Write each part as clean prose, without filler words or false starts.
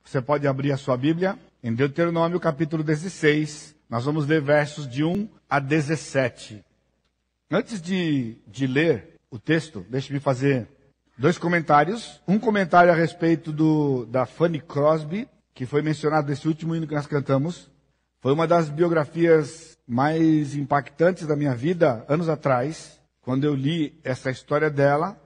Você pode abrir a sua Bíblia em Deuteronômio capítulo 16. Nós vamos ler versos de 1 a 17. Antes de ler o texto, deixe-me fazer dois comentários. Um comentário a respeito da Fanny Crosby, que foi mencionado nesse último hino que nós cantamos. Foi uma das biografias mais impactantes da minha vida, anos atrás, quando eu li essa história dela.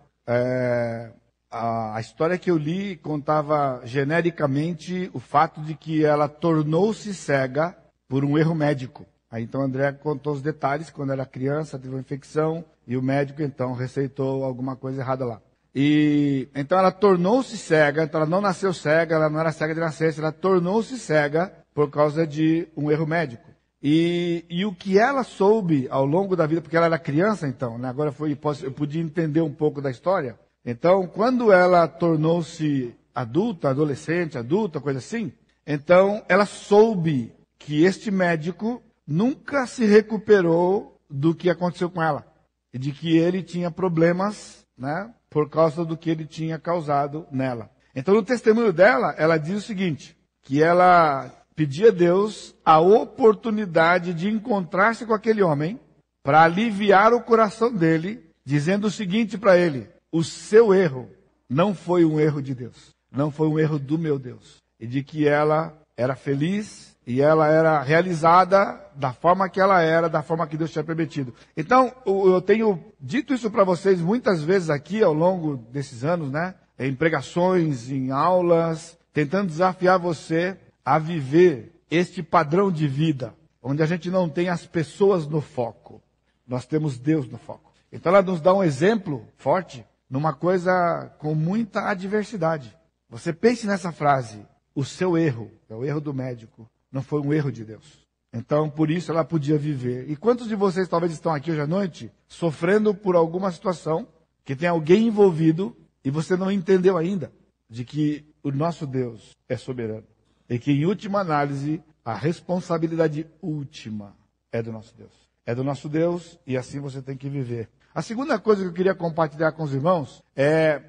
A história que eu li contava genericamente o fato de que ela tornou-se cega por um erro médico. Aí então André contou os detalhes, quando era criança, teve uma infecção, e o médico então receitou alguma coisa errada lá. E então ela tornou-se cega, então ela não nasceu cega, ela não era cega de nascença, ela tornou-se cega por causa de um erro médico. E o que ela soube ao longo da vida, porque ela era criança então, né? Agora eu podia entender um pouco da história. Então, quando ela tornou-se adulta, adolescente, adulta, coisa assim, então ela soube que este médico nunca se recuperou do que aconteceu com ela. E de que ele tinha problemas, né, por causa do que ele tinha causado nela. Então, no testemunho dela, ela diz o seguinte, que ela pedia a Deus a oportunidade de encontrar-se com aquele homem para aliviar o coração dele, dizendo o seguinte para ele: o seu erro não foi um erro de Deus, não foi um erro do meu Deus. E de que ela era feliz e ela era realizada da forma que ela era, da forma que Deus tinha prometido. Então, eu tenho dito isso para vocês muitas vezes aqui ao longo desses anos, né? Em pregações, em aulas, tentando desafiar você a viver este padrão de vida, onde a gente não tem as pessoas no foco, nós temos Deus no foco. Então ela nos dá um exemplo forte numa coisa com muita adversidade. Você pense nessa frase: o seu erro, é o erro do médico, não foi um erro de Deus. Então, por isso ela podia viver. E quantos de vocês talvez estão aqui hoje à noite sofrendo por alguma situação que tem alguém envolvido e você não entendeu ainda de que o nosso Deus é soberano e que, em última análise, a responsabilidade última é do nosso Deus. É do nosso Deus e assim você tem que viver. A segunda coisa que eu queria compartilhar com os irmãos é: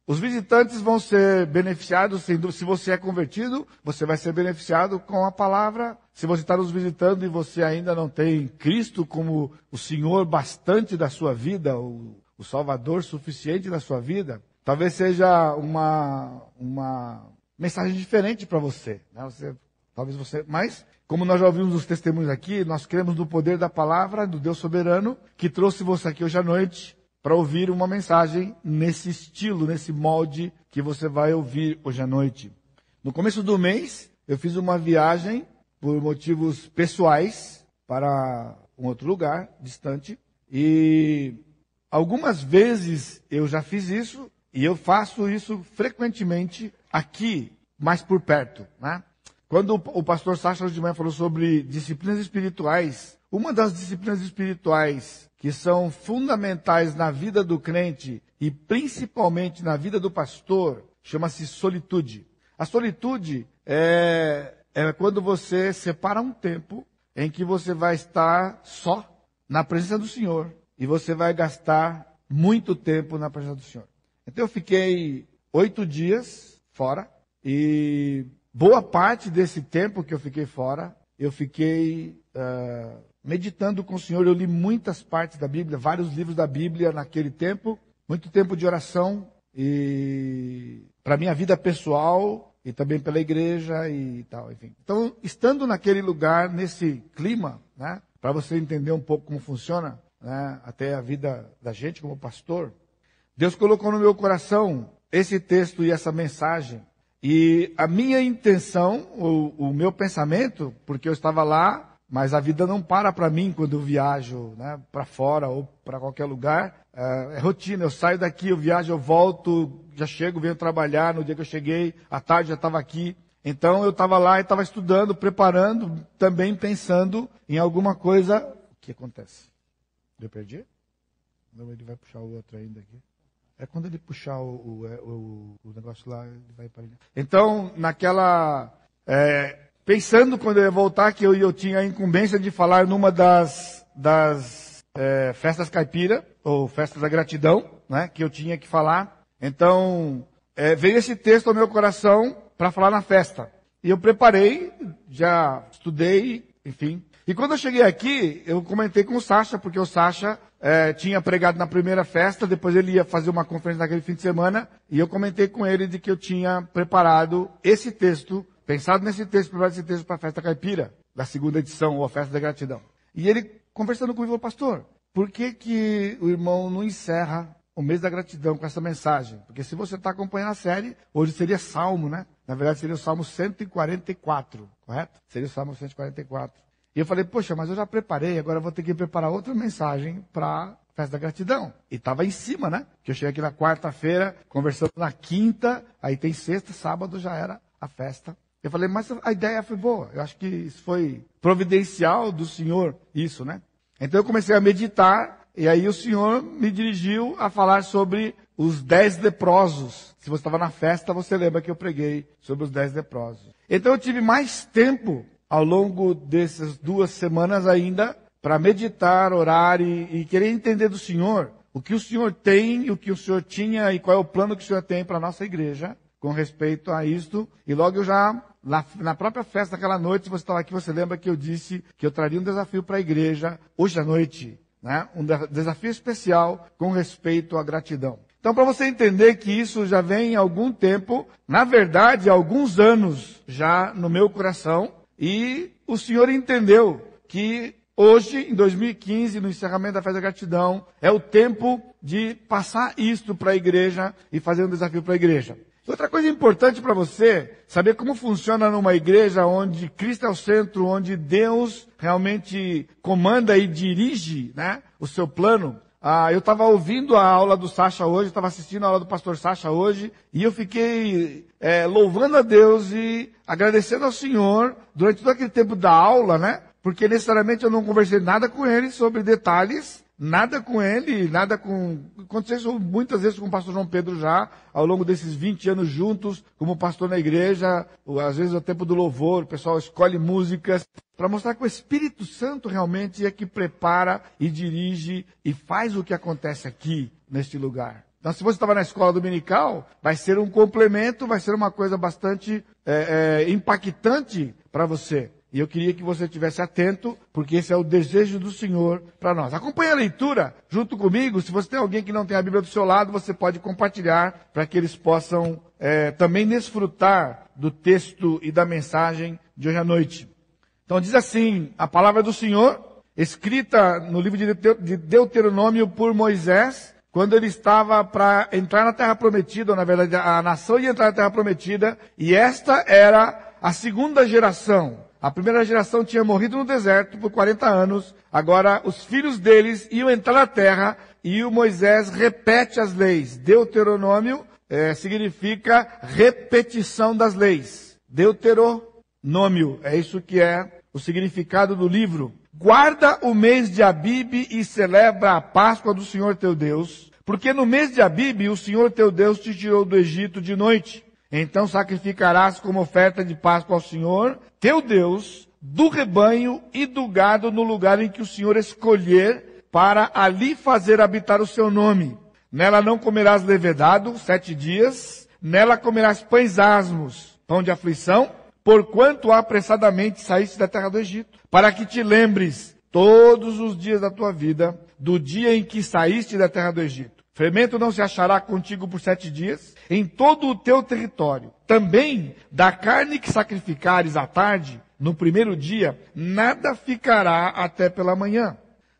os visitantes vão ser beneficiados, se você é convertido, você vai ser beneficiado com a palavra. Se você está nos visitando e você ainda não tem Cristo como o Senhor bastante da sua vida, o Salvador suficiente da sua vida, talvez seja uma mensagem diferente para você, né? Mas, como nós já ouvimos os testemunhos aqui, nós cremos no poder da palavra, do Deus soberano, que trouxe você aqui hoje à noite para ouvir uma mensagem nesse estilo, nesse molde que você vai ouvir hoje à noite. No começo do mês, eu fiz uma viagem por motivos pessoais para um outro lugar, distante. E algumas vezes eu já fiz isso, e eu faço isso frequentemente aqui, mais por perto, né? Quando o pastor Sacha de manhã falou sobre disciplinas espirituais, uma das disciplinas espirituais que são fundamentais na vida do crente e principalmente na vida do pastor, chama-se solitude. A solitude é quando você separa um tempo em que você vai estar só na presença do Senhor e você vai gastar muito tempo na presença do Senhor. Então eu fiquei 8 dias fora e boa parte desse tempo que eu fiquei fora, eu fiquei meditando com o Senhor. Eu li muitas partes da Bíblia, vários livros da Bíblia naquele tempo, muito tempo de oração, e para minha vida pessoal e também pela igreja e tal, enfim. Então, estando naquele lugar, nesse clima, né, para você entender um pouco como funciona, né, até a vida da gente como pastor, Deus colocou no meu coração esse texto e essa mensagem. E a minha intenção, o meu pensamento, porque eu estava lá, mas a vida não para mim quando eu viajo, né, para fora ou para qualquer lugar. É rotina, eu saio daqui, eu viajo, eu volto, já chego, venho trabalhar. No dia que eu cheguei, à tarde já estava aqui. Então eu estava lá e estava estudando, preparando, também pensando em alguma coisa. O que acontece? Eu perdi? Não, ele vai puxar o outro ainda aqui. É quando ele puxar o negócio lá, ele vai para ele. Então, pensando quando eu ia voltar, que eu tinha a incumbência de falar numa das festas caipira, ou festas da gratidão, né, que eu tinha que falar. Então, veio esse texto ao meu coração para falar na festa. E eu preparei, já estudei, enfim. E quando eu cheguei aqui, eu comentei com o Sacha, porque o Sacha tinha pregado na primeira festa, depois ele ia fazer uma conferência naquele fim de semana, e eu comentei com ele de que eu tinha preparado esse texto, pensado nesse texto, preparado esse texto para a festa caipira, da segunda edição, ou a festa da gratidão. E ele, conversando comigo, falou, pastor, por que o irmão não encerra o mês da gratidão com essa mensagem? Porque se você está acompanhando a série, hoje seria Salmo, né? Na verdade seria o Salmo 144, correto? Seria o Salmo 144. E eu falei, poxa, mas eu já preparei, agora eu vou ter que preparar outra mensagem para a festa da gratidão. E estava em cima, né? Que eu cheguei aqui na quarta-feira, conversando na quinta, aí tem sexta, sábado já era a festa. Eu falei, mas a ideia foi boa. Eu acho que isso foi providencial do Senhor, isso, né? Então eu comecei a meditar, e aí o Senhor me dirigiu a falar sobre os 10 leprosos. Se você estava na festa, você lembra que eu preguei sobre os 10 leprosos. Então eu tive mais tempo ao longo dessas 2 semanas ainda, para meditar, orar e querer entender do Senhor o que o Senhor tem, o que o Senhor tinha e qual é o plano que o Senhor tem para a nossa igreja com respeito a isto. E logo eu já, na própria festa daquela noite, se você estava aqui, você lembra que eu disse que eu traria um desafio para a igreja hoje à noite, né? Um desafio especial com respeito à gratidão. Então, para você entender que isso já vem há algum tempo, na verdade, há alguns anos já no meu coração, e o Senhor entendeu que hoje, em 2015, no encerramento da festa da gratidão, é o tempo de passar isto para a igreja e fazer um desafio para a igreja. Outra coisa importante para você saber como funciona numa igreja onde Cristo é o centro, onde Deus realmente comanda e dirige, né, o seu plano. Eu estava ouvindo a aula do Sacha hoje, estava assistindo a aula do pastor Sacha hoje, e eu fiquei louvando a Deus e agradecendo ao Senhor durante todo aquele tempo da aula, né? Porque necessariamente eu não conversei nada com ele sobre detalhes, nada com ele, nada com... Aconteceu muitas vezes com o pastor João Pedro já, ao longo desses 20 anos juntos, como pastor na igreja, às vezes no tempo do louvor, o pessoal escolhe músicas, para mostrar que o Espírito Santo realmente é que prepara e dirige e faz o que acontece aqui, neste lugar. Então, se você estava na escola dominical, vai ser um complemento, vai ser uma coisa bastante impactante para você. E eu queria que você estivesse atento, porque esse é o desejo do Senhor para nós. Acompanhe a leitura junto comigo. Se você tem alguém que não tem a Bíblia do seu lado, você pode compartilhar para que eles possam também desfrutar do texto e da mensagem de hoje à noite. Então diz assim, a palavra do Senhor, escrita no livro de Deuteronômio por Moisés, quando ele estava para entrar na Terra Prometida, ou na verdade a nação ia entrar na Terra Prometida, e esta era a segunda geração. A primeira geração tinha morrido no deserto por 40 anos, agora os filhos deles iam entrar na terra, e o Moisés repete as leis. Deuteronômio significa repetição das leis. Deuteronômio, é isso que é o significado do livro. Guarda o mês de Abibe e celebra a Páscoa do Senhor teu Deus, porque no mês de Abibe o Senhor teu Deus te tirou do Egito de noite. Então sacrificarás como oferta de Páscoa ao Senhor, teu Deus, do rebanho e do gado no lugar em que o Senhor escolher, para ali fazer habitar o seu nome. Nela não comerás levedado 7 dias, nela comerás pães asmos, pão de aflição, porquanto apressadamente saíste da terra do Egito, para que te lembres todos os dias da tua vida, do dia em que saíste da terra do Egito. Fermento não se achará contigo por 7 dias, em todo o teu território. Também da carne que sacrificares à tarde, no primeiro dia, nada ficará até pela manhã.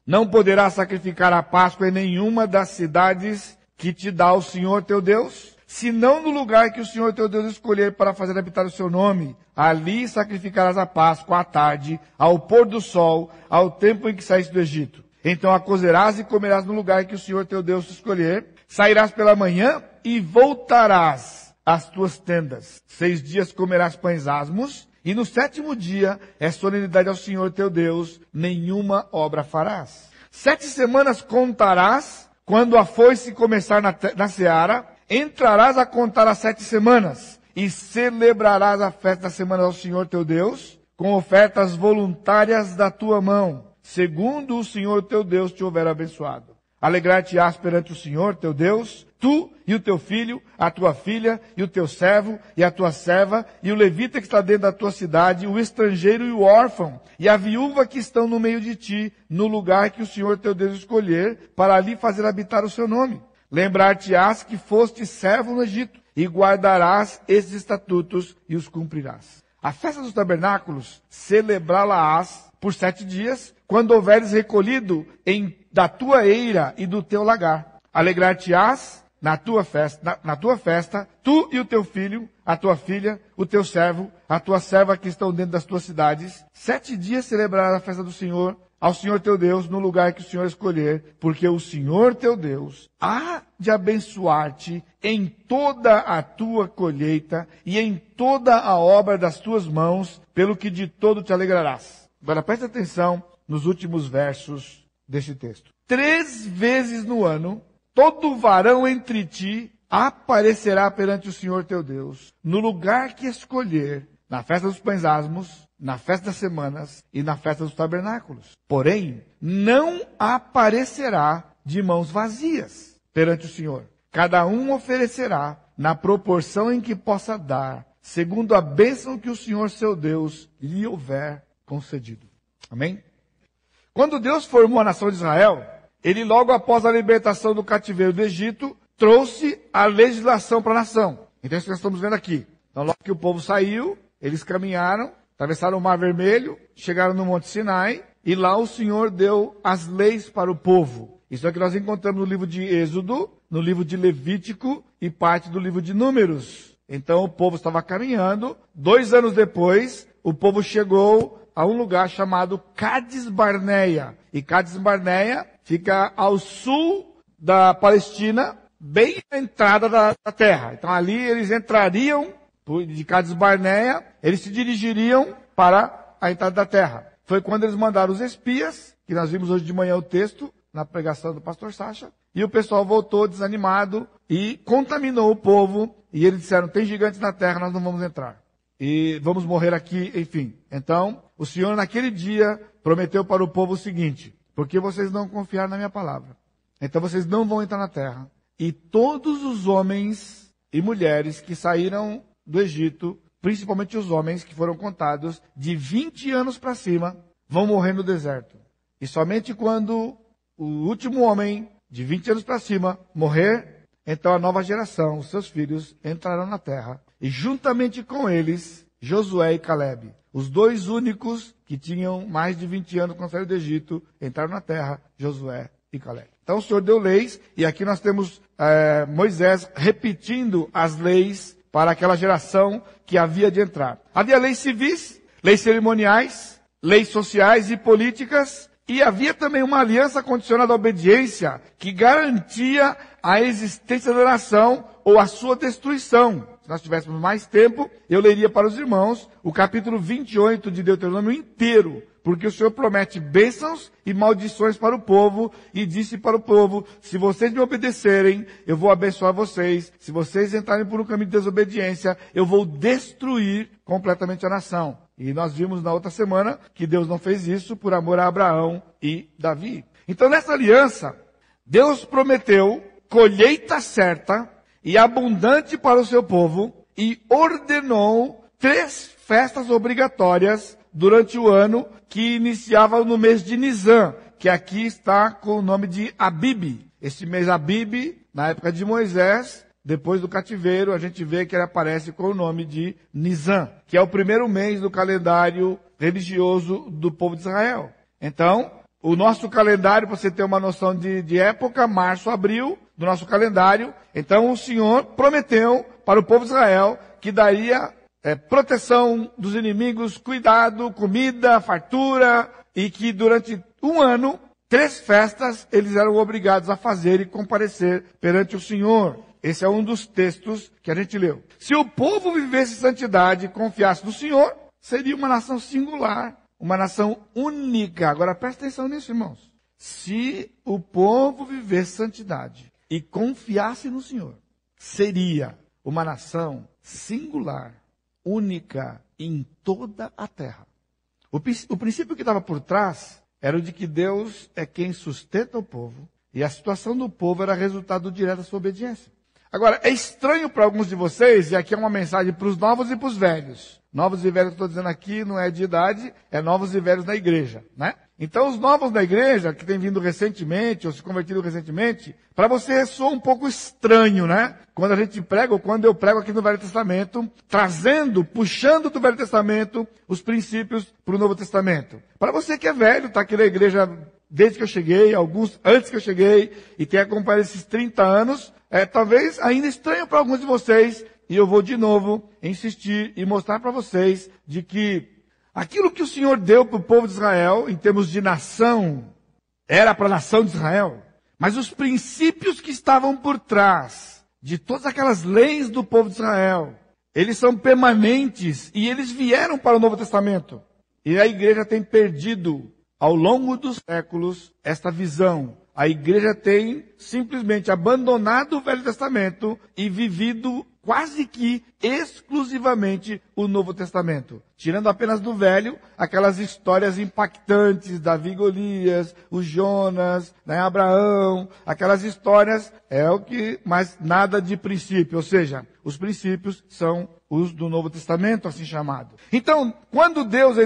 Não poderás sacrificar a Páscoa em nenhuma das cidades que te dá o Senhor teu Deus, senão no lugar que o Senhor teu Deus escolher para fazer habitar o seu nome. Ali sacrificarás a Páscoa à tarde, ao pôr do sol, ao tempo em que saíste do Egito. Então a cozerás e comerás no lugar que o Senhor teu Deus escolher. Sairás pela manhã e voltarás às tuas tendas. 6 dias comerás pães asmos, e no 7º dia é solenidade ao Senhor teu Deus, nenhuma obra farás. 7 semanas contarás, quando a foice começar na seara, entrarás a contar as 7 semanas, e celebrarás a festa da semana ao Senhor teu Deus, com ofertas voluntárias da tua mão, segundo o Senhor teu Deus te houver abençoado. Alegrar-te-ás perante o Senhor teu Deus Tu e o teu filho, a tua filha, e o teu servo, e a tua serva, e o levita que está dentro da tua cidade, o estrangeiro e o órfão, e a viúva que estão no meio de ti, no lugar que o Senhor teu Deus escolher, para ali fazer habitar o seu nome. Lembrar-te-ás que foste servo no Egito, e guardarás esses estatutos e os cumprirás. A festa dos tabernáculos celebrá-la-ás por 7 dias, quando houveres recolhido da tua eira e do teu lagar. Alegrar-te-ás na tua festa, tu e o teu filho, a tua filha, o teu servo, a tua serva que estão dentro das tuas cidades. 7 dias celebrarás a festa do Senhor, ao Senhor teu Deus, no lugar que o Senhor escolher, porque o Senhor teu Deus há de abençoar-te em toda a tua colheita e em toda a obra das tuas mãos, pelo que de todo te alegrarás. Agora preste atenção nos últimos versos deste texto. 3 vezes no ano, todo varão entre ti aparecerá perante o Senhor teu Deus, no lugar que escolher, na festa dos pães asmos, na festa das semanas e na festa dos tabernáculos. Porém, não aparecerá de mãos vazias perante o Senhor. Cada um oferecerá na proporção em que possa dar, segundo a bênção que o Senhor seu Deus lhe houver concedido. Amém? Quando Deus formou a nação de Israel, Ele logo após a libertação do cativeiro do Egito, trouxe a legislação para a nação. Então isso que nós estamos vendo aqui. Então logo que o povo saiu, eles caminharam, atravessaram o Mar Vermelho, chegaram no Monte Sinai, e lá o Senhor deu as leis para o povo. Isso é o que nós encontramos no livro de Êxodo, no livro de Levítico e parte do livro de Números. Então o povo estava caminhando, 2 anos depois, o povo chegou a um lugar chamado Cades Barneia. E Cades Barneia fica ao sul da Palestina, bem na entrada da terra. Então ali eles entrariam de Cades Barneia, eles se dirigiriam para a entrada da terra. Foi quando eles mandaram os espias, que nós vimos hoje de manhã o texto, na pregação do pastor Sacha, e o pessoal voltou desanimado e contaminou o povo, e eles disseram, tem gigantes na terra, nós não vamos entrar. E vamos morrer aqui, enfim. Então, o Senhor naquele dia prometeu para o povo o seguinte, porque vocês não confiaram na minha palavra, então vocês não vão entrar na terra. E todos os homens e mulheres que saíram do Egito, principalmente os homens que foram contados, de 20 anos para cima, vão morrer no deserto. E somente quando o último homem, de 20 anos para cima, morrer, então a nova geração, os seus filhos, entrarão na terra. E juntamente com eles, Josué e Calebe, os 2 únicos que tinham mais de 20 anos quando saíram do Egito, entraram na terra, Josué e Calebe. Então o Senhor deu leis, e aqui nós temos Moisés repetindo as leis para aquela geração que havia de entrar. Havia leis civis, leis cerimoniais, leis sociais e políticas, e havia também uma aliança condicionada à obediência que garantia a existência da nação ou a sua destruição. Se nós tivéssemos mais tempo, eu leria para os irmãos o capítulo 28 de Deuteronômio inteiro, porque o Senhor promete bênçãos e maldições para o povo, e disse para o povo, se vocês me obedecerem, eu vou abençoar vocês, se vocês entrarem por um caminho de desobediência, eu vou destruir completamente a nação. E nós vimos na outra semana que Deus não fez isso por amor a Abraão e Davi. Então nessa aliança, Deus prometeu colheita certa e abundante para o seu povo, e ordenou 3 festas obrigatórias durante o ano, que iniciava no mês de Nisan, que aqui está com o nome de Abib. Esse mês Abib, na época de Moisés, depois do cativeiro, a gente vê que ele aparece com o nome de Nisan, que é o primeiro mês do calendário religioso do povo de Israel. Então, o nosso calendário, para você ter uma noção de época, março, abril, do nosso calendário. Então o Senhor prometeu para o povo de Israel que daria proteção dos inimigos, cuidado, comida, fartura, e que durante um ano, 3 festas, eles eram obrigados a fazer e comparecer perante o Senhor. Esse é um dos textos que a gente leu. Se o povo vivesse santidade e confiasse no Senhor, seria uma nação singular, uma nação única. Agora presta atenção nisso, irmãos. Se o povo vivesse santidade e confiasse no Senhor, seria uma nação singular, única em toda a terra. O princípio que estava por trás era o de que Deus é quem sustenta o povo, e a situação do povo era resultado direto da sua obediência. Agora, é estranho para alguns de vocês, e aqui é uma mensagem para os novos e para os velhos. Novos e velhos, estou dizendo aqui, não é de idade, é novos e velhos na igreja, né? Então, os novos da igreja, que têm vindo recentemente, ou se convertido recentemente, para você soa um pouco estranho, né? Quando a gente prega, ou quando eu prego aqui no Velho Testamento, puxando do Velho Testamento, os princípios para o Novo Testamento. Para você que é velho, está aqui na igreja desde que eu cheguei, alguns antes que eu cheguei, e tem acompanhado esses 30 anos, talvez ainda estranho para alguns de vocês, e eu vou de novo insistir e mostrar para vocês de que aquilo que o Senhor deu para o povo de Israel, em termos de nação, era para a nação de Israel, mas os princípios que estavam por trás de todas aquelas leis do povo de Israel, eles são permanentes e eles vieram para o Novo Testamento. E a igreja tem perdido, ao longo dos séculos, esta visão. A igreja tem simplesmente abandonado o Velho Testamento e vivido quase que exclusivamente o Novo Testamento. Tirando apenas do Velho, aquelas histórias impactantes, Davi e Golias, o Jonas, né, Abraão, aquelas histórias, mas nada de princípio. Ou seja, os princípios são os do Novo Testamento, assim chamado. Então, quando Deus,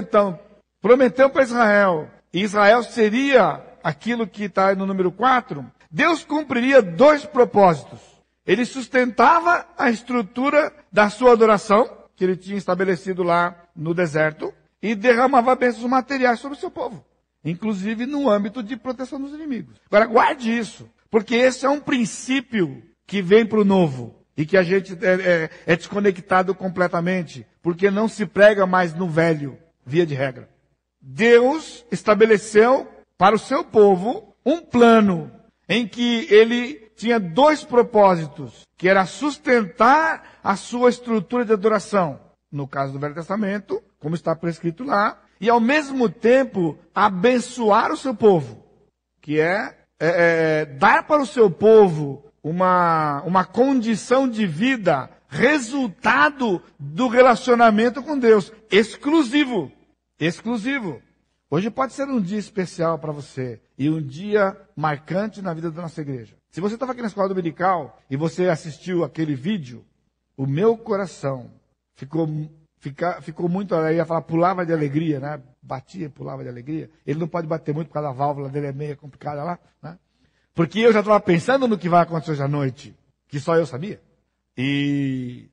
prometeu para Israel, e Israel seria aquilo que está no número 4, Deus cumpriria 2 propósitos. Ele sustentava a estrutura da sua adoração, que ele tinha estabelecido lá no deserto, e derramava bênçãos materiais sobre o seu povo, inclusive no âmbito de proteção dos inimigos. Agora, guarde isso, porque esse é um princípio que vem para o novo, e que a gente é desconectado completamente, porque não se prega mais no velho, via de regra. Deus estabeleceu para o seu povo um plano em que ele tinha 2 propósitos, que era sustentar a sua estrutura de adoração, no caso do Velho Testamento, como está prescrito lá, e ao mesmo tempo abençoar o seu povo, que dar para o seu povo uma condição de vida, resultado do relacionamento com Deus, exclusivo. Hoje pode ser um dia especial para você e um dia marcante na vida da nossa igreja. Se você estava aqui na escola dominical e você assistiu aquele vídeo, o meu coração ficou muito, eu ia falar, pulava de alegria, né? Batia, pulava de alegria. Ele não pode bater muito por causa da válvula dele, é meio complicada lá, né? Porque eu já estava pensando no que vai acontecer hoje à noite, que só eu sabia. E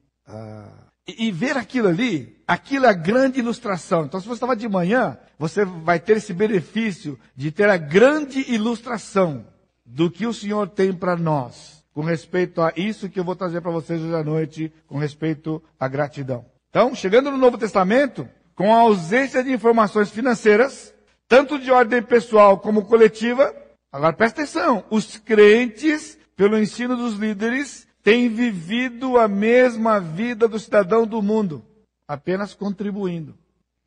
ver aquilo ali, aquilo é a grande ilustração. Então, se você estava de manhã, você vai ter esse benefício de ter a grande ilustração do que o Senhor tem para nós, com respeito a isso que eu vou trazer para vocês hoje à noite, com respeito à gratidão. Então, chegando no Novo Testamento, com a ausência de informações financeiras, tanto de ordem pessoal como coletiva, agora presta atenção, os crentes, pelo ensino dos líderes, têm vivido a mesma vida do cidadão do mundo, apenas contribuindo.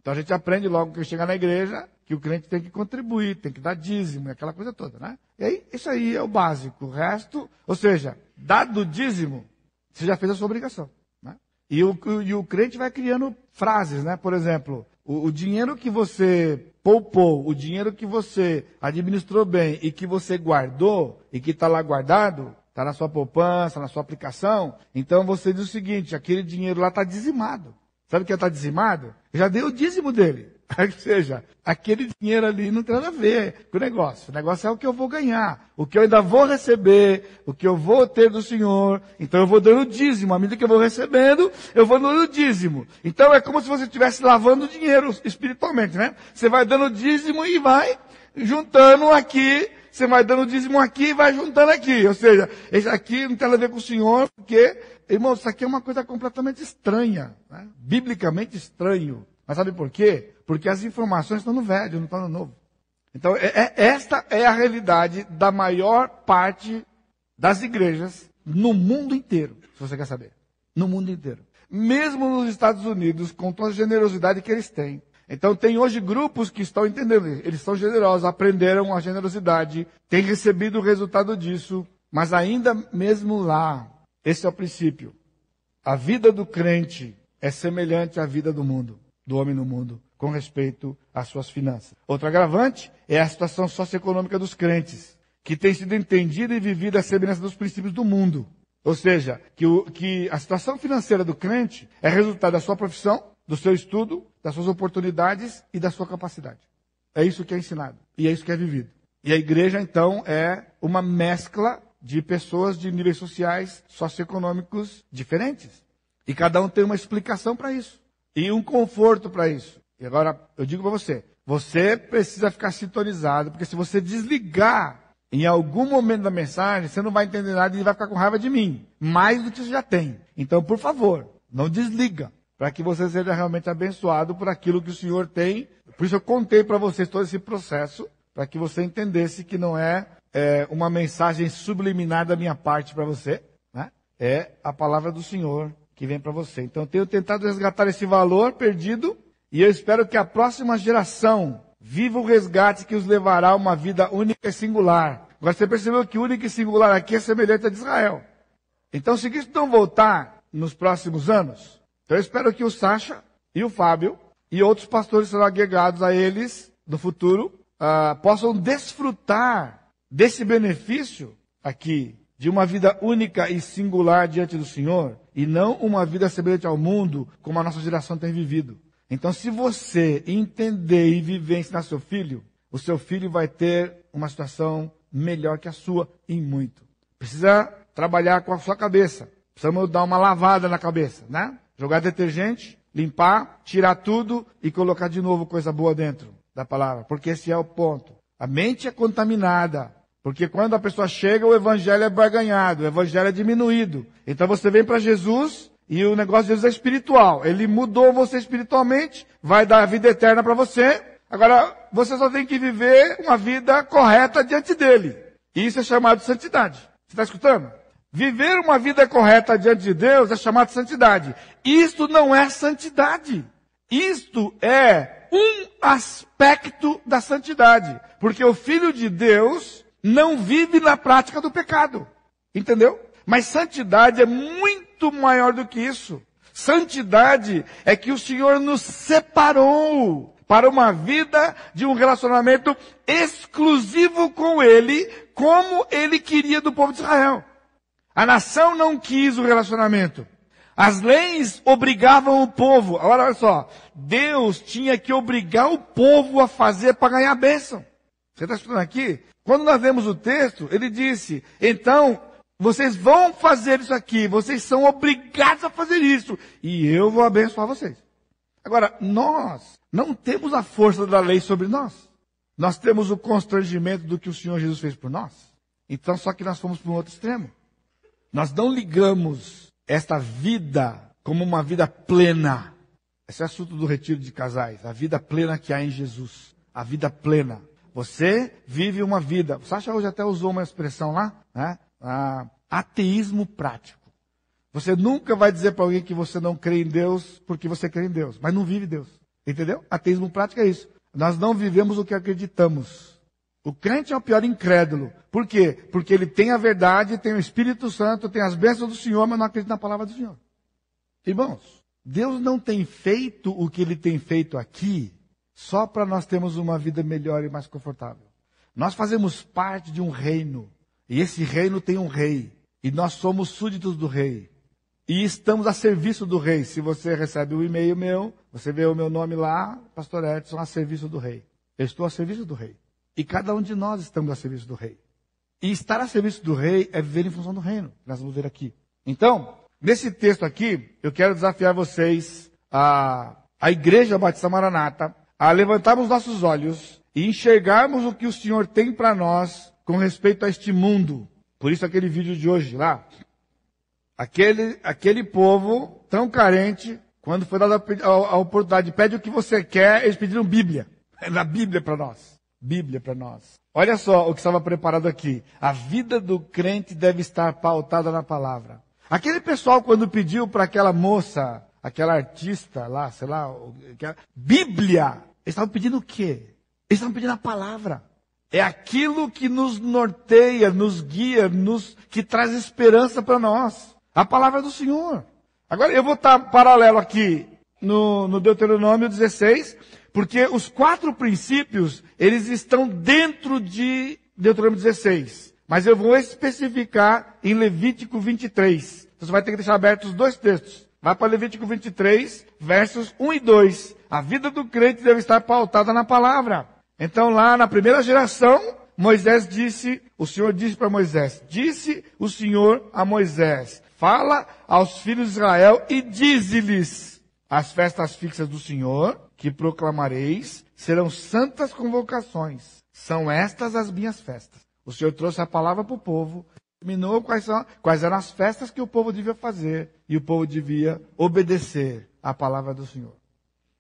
Então a gente aprende logo que chegar na igreja que o crente tem que contribuir, tem que dar dízimo, aquela coisa toda, né? E aí, isso aí é o básico. O resto, ou seja, dado o dízimo, você já fez a sua obrigação, né? E o crente vai criando frases, né? Por exemplo, o dinheiro que você poupou, o dinheiro que você administrou bem e que você guardou e que está lá guardado, está na sua poupança, na sua aplicação, então você diz o seguinte, aquele dinheiro lá está dizimado. Sabe o que está dizimado? Eu já dei o dízimo dele. Ou seja, aquele dinheiro ali não tem nada a ver com o negócio. O negócio é o que eu vou ganhar, o que eu ainda vou receber, o que eu vou ter do Senhor. Então eu vou dando o dízimo. À medida que eu vou recebendo, eu vou dando o dízimo. Então é como se você estivesse lavando o dinheiro espiritualmente, né? Você vai dando o dízimo e vai juntando aqui. Você vai dando o dízimo aqui e vai juntando aqui. Ou seja, esse aqui não tem nada a ver com o Senhor, porque, irmão, isso aqui é uma coisa completamente estranha, né? Biblicamente estranho. Mas sabe por quê? Porque as informações estão no velho, não estão no novo. Então, esta é a realidade da maior parte das igrejas no mundo inteiro, se você quer saber. No mundo inteiro. Mesmo nos Estados Unidos, com toda a generosidade que eles têm. Então, tem hoje grupos que estão entendendo, eles são generosos, aprenderam a generosidade, têm recebido o resultado disso, mas ainda mesmo lá, esse é o princípio. A vida do crente é semelhante à vida do mundo, do homem no mundo, com respeito às suas finanças. Outro agravante é a situação socioeconômica dos crentes, que tem sido entendida e vivida à semelhança dos princípios do mundo. Ou seja, que a situação financeira do crente é resultado da sua profissão, do seu estudo, das suas oportunidades e da sua capacidade. É isso que é ensinado. E é isso que é vivido. E a igreja, então, é uma mescla de pessoas de níveis sociais, socioeconômicos diferentes. E cada um tem uma explicação para isso. E um conforto para isso. E agora, eu digo para você, você precisa ficar sintonizado, porque se você desligar em algum momento da mensagem, você não vai entender nada e vai ficar com raiva de mim. Mais do que você já tem. Então, por favor, não desliga. Para que você seja realmente abençoado por aquilo que o Senhor tem. Por isso eu contei para vocês todo esse processo, para que você entendesse que não é uma mensagem subliminar da minha parte para você, né? É a palavra do Senhor que vem para você. Então eu tenho tentado resgatar esse valor perdido e eu espero que a próxima geração viva o resgate que os levará a uma vida única e singular. Agora você percebeu que única e singular aqui é semelhante a de Israel. Então se Cristo não voltar nos próximos anos, então eu espero que o Sacha e o Fábio e outros pastores que serão agregados a eles no futuro possam desfrutar desse benefício aqui, de uma vida única e singular diante do Senhor, e não uma vida semelhante ao mundo, como a nossa geração tem vivido. Então, se você entender e viver, ensinar seu filho, o seu filho vai ter uma situação melhor que a sua, em muito. Precisa trabalhar com a sua cabeça. Precisamos dar uma lavada na cabeça, né? Jogar detergente, limpar, tirar tudo e colocar de novo coisa boa dentro da palavra. Porque esse é o ponto. A mente é contaminada. Porque quando a pessoa chega, o evangelho é barganhado, o evangelho é diminuído. Então você vem para Jesus e o negócio de Jesus é espiritual. Ele mudou você espiritualmente, vai dar a vida eterna para você. Agora, você só tem que viver uma vida correta diante dele. E isso é chamado de santidade. Você está escutando? Viver uma vida correta diante de Deus é chamado de santidade. Isto não é santidade. Isto é um aspecto da santidade. Porque o Filho de Deus não vive na prática do pecado. Entendeu? Mas santidade é muito maior do que isso. Santidade é que o Senhor nos separou para uma vida de um relacionamento exclusivo com Ele, como Ele queria do povo de Israel. A nação não quis o relacionamento. As leis obrigavam o povo. Agora, olha só. Deus tinha que obrigar o povo a fazer para ganhar a bênção. Você está escutando aqui? Quando nós lemos o texto, ele disse, então, vocês vão fazer isso aqui, vocês são obrigados a fazer isso, e eu vou abençoar vocês. Agora, nós não temos a força da lei sobre nós. Nós temos o constrangimento do que o Senhor Jesus fez por nós. Então, só que nós fomos para um outro extremo. Nós não ligamos esta vida como uma vida plena. Esse é o assunto do retiro de casais. A vida plena que há em Jesus. A vida plena. Você vive uma vida. O Sacha hoje até usou uma expressão lá, né? Ateísmo prático. Você nunca vai dizer para alguém que você não crê em Deus porque você crê em Deus, mas não vive Deus. Entendeu? Ateísmo prático é isso. Nós não vivemos o que acreditamos. O crente é o pior incrédulo. Por quê? Porque ele tem a verdade, tem o Espírito Santo, tem as bênçãos do Senhor, mas não acredita na palavra do Senhor. Irmãos, Deus não tem feito o que Ele tem feito aqui só para nós termos uma vida melhor e mais confortável. Nós fazemos parte de um reino. E esse reino tem um rei. E nós somos súditos do rei. E estamos a serviço do rei. Se você recebe um e-mail meu, você vê o meu nome lá, Pastor Edson, a serviço do rei. Eu estou a serviço do rei. E cada um de nós estamos a serviço do rei. E estar a serviço do rei é viver em função do reino. Nós vamos ver aqui. Então, nesse texto aqui, eu quero desafiar vocês, a Igreja Batista Maranata, a levantarmos nossos olhos e enxergarmos o que o Senhor tem para nós com respeito a este mundo. Por isso aquele vídeo de hoje lá. Aquele povo tão carente, quando foi dada a oportunidade, pede o que você quer, eles pediram Bíblia. Na Bíblia para nós. Bíblia para nós. Olha só o que estava preparado aqui. A vida do crente deve estar pautada na palavra. Aquele pessoal quando pediu para aquela moça, aquela artista lá, sei lá, Bíblia, eles estavam pedindo o quê? Eles estavam pedindo a palavra. É aquilo que nos norteia, nos guia, que traz esperança para nós. A palavra do Senhor. Agora eu vou estar paralelo aqui no Deuteronômio 16, porque os 4 princípios, eles estão dentro de Deuteronômio 16. Mas eu vou especificar em Levítico 23. Então você vai ter que deixar abertos os dois textos. Vai para Levítico 23, versos 1 e 2. A vida do crente deve estar pautada na palavra. Então lá na primeira geração, o Senhor disse para Moisés, disse o Senhor a Moisés, fala aos filhos de Israel e dize-lhes, as festas fixas do Senhor, que proclamareis, serão santas convocações. São estas as minhas festas. O Senhor trouxe a palavra para o povo, determinou quais eram as festas que o povo devia fazer, e o povo devia obedecer à palavra do Senhor.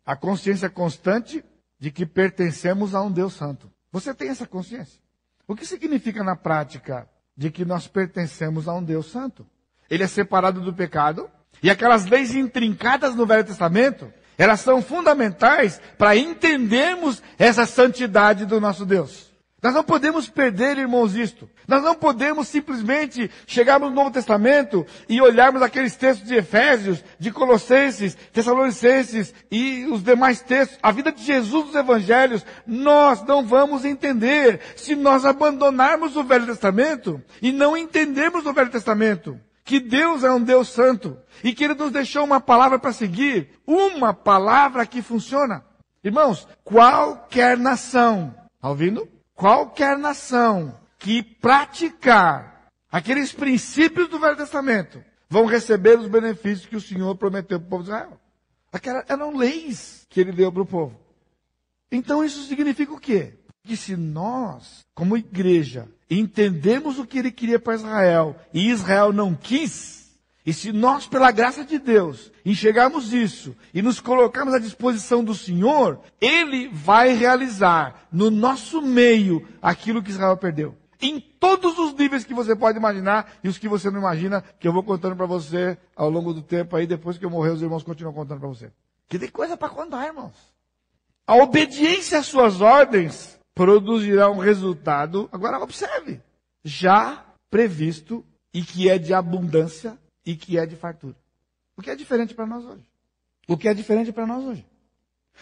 A consciência constante de que pertencemos a um Deus santo. Você tem essa consciência? O que significa na prática de que nós pertencemos a um Deus santo? Ele é separado do pecado, e aquelas leis intrincadas no Velho Testamento, elas são fundamentais para entendermos essa santidade do nosso Deus. Nós não podemos perder, irmãos, isto. Nós não podemos simplesmente chegarmos no Novo Testamento e olharmos aqueles textos de Efésios, de Colossenses, Tessalonicenses e os demais textos. A vida de Jesus nos Evangelhos, nós não vamos entender se nós abandonarmos o Velho Testamento e não entendermos o Velho Testamento. Que Deus é um Deus santo e que Ele nos deixou uma palavra para seguir, uma palavra que funciona. Irmãos, qualquer nação, está ouvindo? Qualquer nação que praticar aqueles princípios do Velho Testamento vão receber os benefícios que o Senhor prometeu para o povo de Israel. Aquelas eram leis que Ele deu para o povo. Então isso significa o quê? Que se nós, como igreja, entendemos o que Ele queria para Israel e Israel não quis, e se nós, pela graça de Deus, enxergarmos isso e nos colocarmos à disposição do Senhor, Ele vai realizar no nosso meio aquilo que Israel perdeu. Em todos os níveis que você pode imaginar e os que você não imagina, que eu vou contando para você ao longo do tempo aí, depois que eu morrer, os irmãos continuam contando para você. Que tem coisa para contar, irmãos. A obediência às suas ordens produzirá um resultado, agora observe, já previsto e que é de abundância e que é de fartura. O que é diferente para nós hoje? O que é diferente para nós hoje?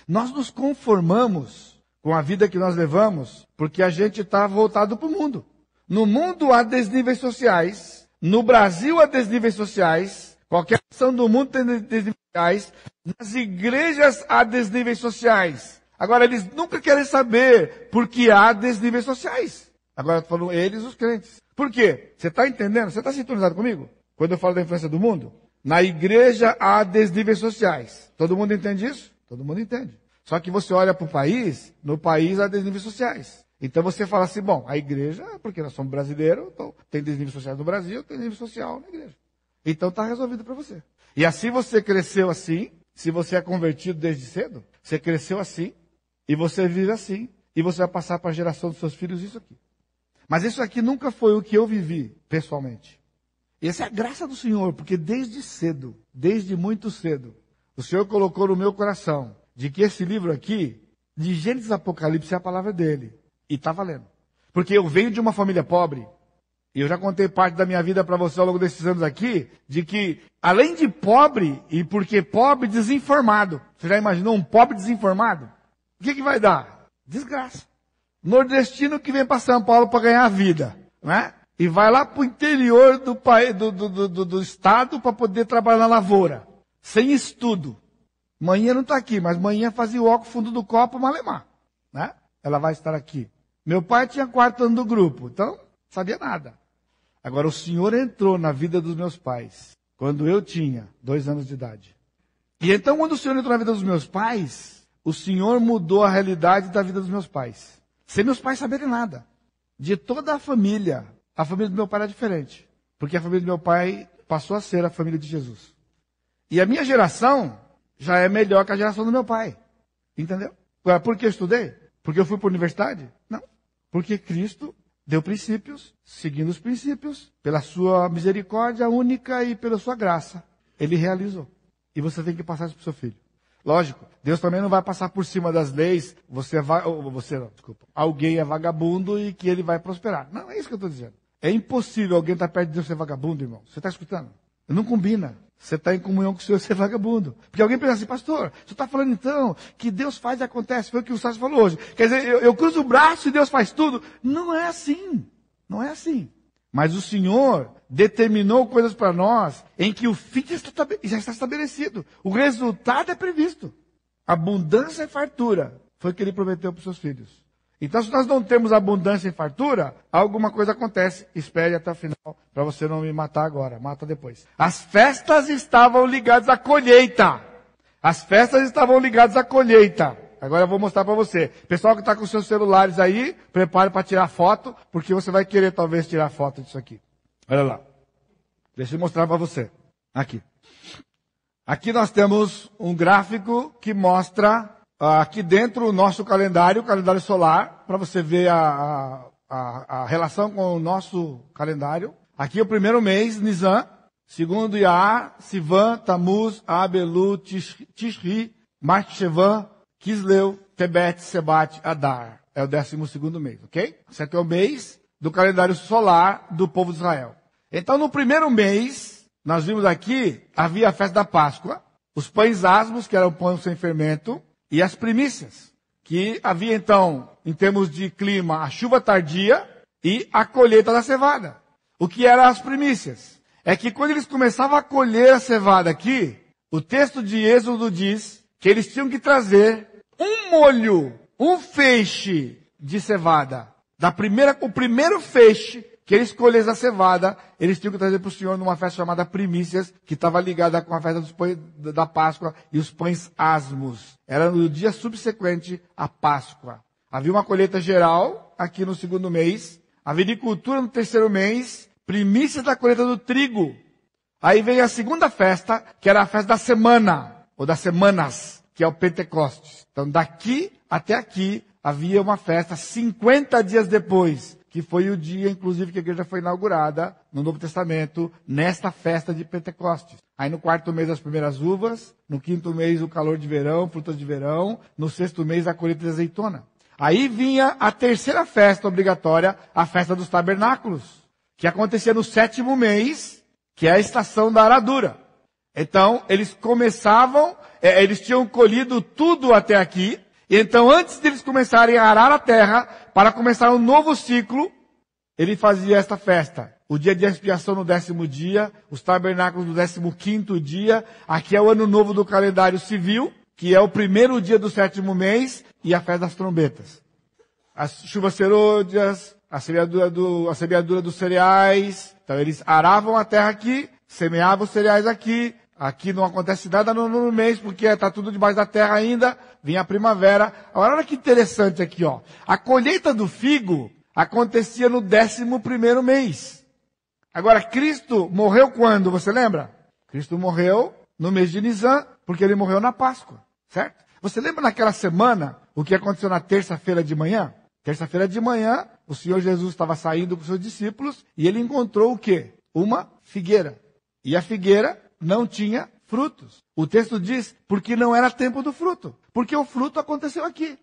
Nós nos conformamos com a vida que nós levamos porque a gente está voltado para o mundo. No mundo há desníveis sociais, no Brasil há desníveis sociais, qualquer nação do mundo tem desníveis sociais, nas igrejas há desníveis sociais. Agora eles nunca querem saber porque há desníveis sociais. Agora eu estou falando eles, os crentes. Por quê? Você está entendendo? Você está sintonizado comigo? Quando eu falo da influência do mundo, na igreja há desníveis sociais. Todo mundo entende isso? Todo mundo entende. Só que você olha para o país, no país há desníveis sociais. Então você fala assim, bom, a igreja, porque nós somos brasileiros, então tem desníveis sociais no Brasil, tem desnível social na igreja. Então está resolvido para você. E assim você cresceu assim, se você é convertido desde cedo, você cresceu assim, e você vive assim, e você vai passar para a geração dos seus filhos isso aqui. Mas isso aqui nunca foi o que eu vivi, pessoalmente. Essa é a graça do Senhor, porque desde cedo, desde muito cedo, o Senhor colocou no meu coração de que esse livro aqui, de Gênesis Apocalipse, é a palavra dele. E está valendo. Porque eu venho de uma família pobre, e eu já contei parte da minha vida para você ao longo desses anos aqui, de que, além de pobre, e porque pobre, desinformado. Você já imaginou um pobre desinformado? O que vai dar? Desgraça. Nordestino que vem para São Paulo para ganhar a vida, né? E vai lá para o interior do país, do estado para poder trabalhar na lavoura. Sem estudo. Manhã não está aqui, mas manhã fazia o óculos fundo do copo malemar. Né? Ela vai estar aqui. Meu pai tinha 4 anos do grupo, então não sabia nada. Agora o Senhor entrou na vida dos meus pais, quando eu tinha 2 anos de idade. E então quando o Senhor entrou na vida dos meus pais, o Senhor mudou a realidade da vida dos meus pais. Sem meus pais saberem nada. De toda a família do meu pai era diferente. Porque a família do meu pai passou a ser a família de Jesus. E a minha geração já é melhor que a geração do meu pai. Entendeu? Agora, por que eu estudei? Porque eu fui para a universidade? Não. Porque Cristo deu princípios, seguindo os princípios, pela sua misericórdia única e pela sua graça. Ele realizou. E você tem que passar isso para o seu filho. Lógico, Deus também não vai passar por cima das leis, alguém é vagabundo e que ele vai prosperar. Não, é isso que eu estou dizendo. É impossível alguém estar perto de Deus ser vagabundo, irmão. Você está escutando? Não combina. Você está em comunhão com o Senhor ser vagabundo. Porque alguém pensa assim, pastor, você está falando então que Deus faz e acontece. Foi o que o Sérgio falou hoje. Quer dizer, eu cruzo o braço e Deus faz tudo. Não é assim. Não é assim. Mas o Senhor determinou coisas para nós em que o fim já está estabelecido. O resultado é previsto. Abundância e fartura foi o que ele prometeu para os seus filhos. Então, se nós não temos abundância e fartura, alguma coisa acontece. Espere até o final, para você não me matar agora. Mata depois. As festas estavam ligadas à colheita. As festas estavam ligadas à colheita. Agora eu vou mostrar para você. Pessoal que está com seus celulares aí, prepare para tirar foto, porque você vai querer talvez tirar foto disso aqui. Olha lá. Deixa eu mostrar para você. Aqui. Aqui nós temos um gráfico que mostra aqui dentro o nosso calendário, o calendário solar, para você ver a relação com o nosso calendário. Aqui é o primeiro mês, Nisan. Segundo, Iyar, Sivan, Tamuz, Ab, Elu, Tishri, Marcheshevan, Kisleu, Tebet, Sebat, Adar. É o 12º mês, ok? Esse aqui é o mês do calendário solar do povo de Israel. Então, no primeiro mês, nós vimos aqui, havia a festa da Páscoa, os pães asmos, que era o pão sem fermento, e as primícias, que havia então, em termos de clima, a chuva tardia e a colheita da cevada. O que eram as primícias? É que quando eles começavam a colher a cevada aqui, o texto de Êxodo diz que eles tinham que trazer um molho, um feixe de cevada. O primeiro feixe que eles colhessem a cevada, eles tinham que trazer para o Senhor numa festa chamada Primícias, que estava ligada com a festa dos pães, da Páscoa e os pães asmos. Era no dia subsequente à Páscoa. Havia uma colheita geral aqui no segundo mês, a vinicultura no terceiro mês, primícias da colheita do trigo. Aí veio a segunda festa, que era a festa da semana, ou das semanas, que é o Pentecostes. Então daqui até aqui havia uma festa 50 dias depois, que foi o dia, inclusive, que a igreja foi inaugurada no Novo Testamento, nesta festa de Pentecostes. Aí no quarto mês as primeiras uvas, no quinto mês o calor de verão, frutas de verão, no sexto mês a colheita de azeitona. Aí vinha a terceira festa obrigatória, a festa dos tabernáculos, que acontecia no sétimo mês, que é a estação da aradura. Então, eles começavam, eles tinham colhido tudo até aqui, e então antes de eles começarem a arar a terra, para começar um novo ciclo, ele fazia esta festa. O dia de expiação no 10º dia, os tabernáculos no 15º dia, aqui é o ano novo do calendário civil, que é o primeiro dia do sétimo mês, e a festa das trombetas. As chuvas serôdias, a semeadura dos cereais. Então eles aravam a terra aqui, semeavam os cereais aqui. Aqui não acontece nada no mês, porque está tudo debaixo da terra ainda. Vinha a primavera. Agora, olha que interessante aqui, ó. A colheita do figo acontecia no 11º mês. Agora, Cristo morreu quando? Você lembra? Cristo morreu no mês de Nisan, porque ele morreu na Páscoa, certo? Você lembra naquela semana o que aconteceu na terça-feira de manhã? Terça-feira de manhã, o Senhor Jesus estava saindo com os seus discípulos e ele encontrou o quê? Uma figueira. E a figueira não tinha frutos. O texto diz, porque não era tempo do fruto. Porque o fruto aconteceu aqui.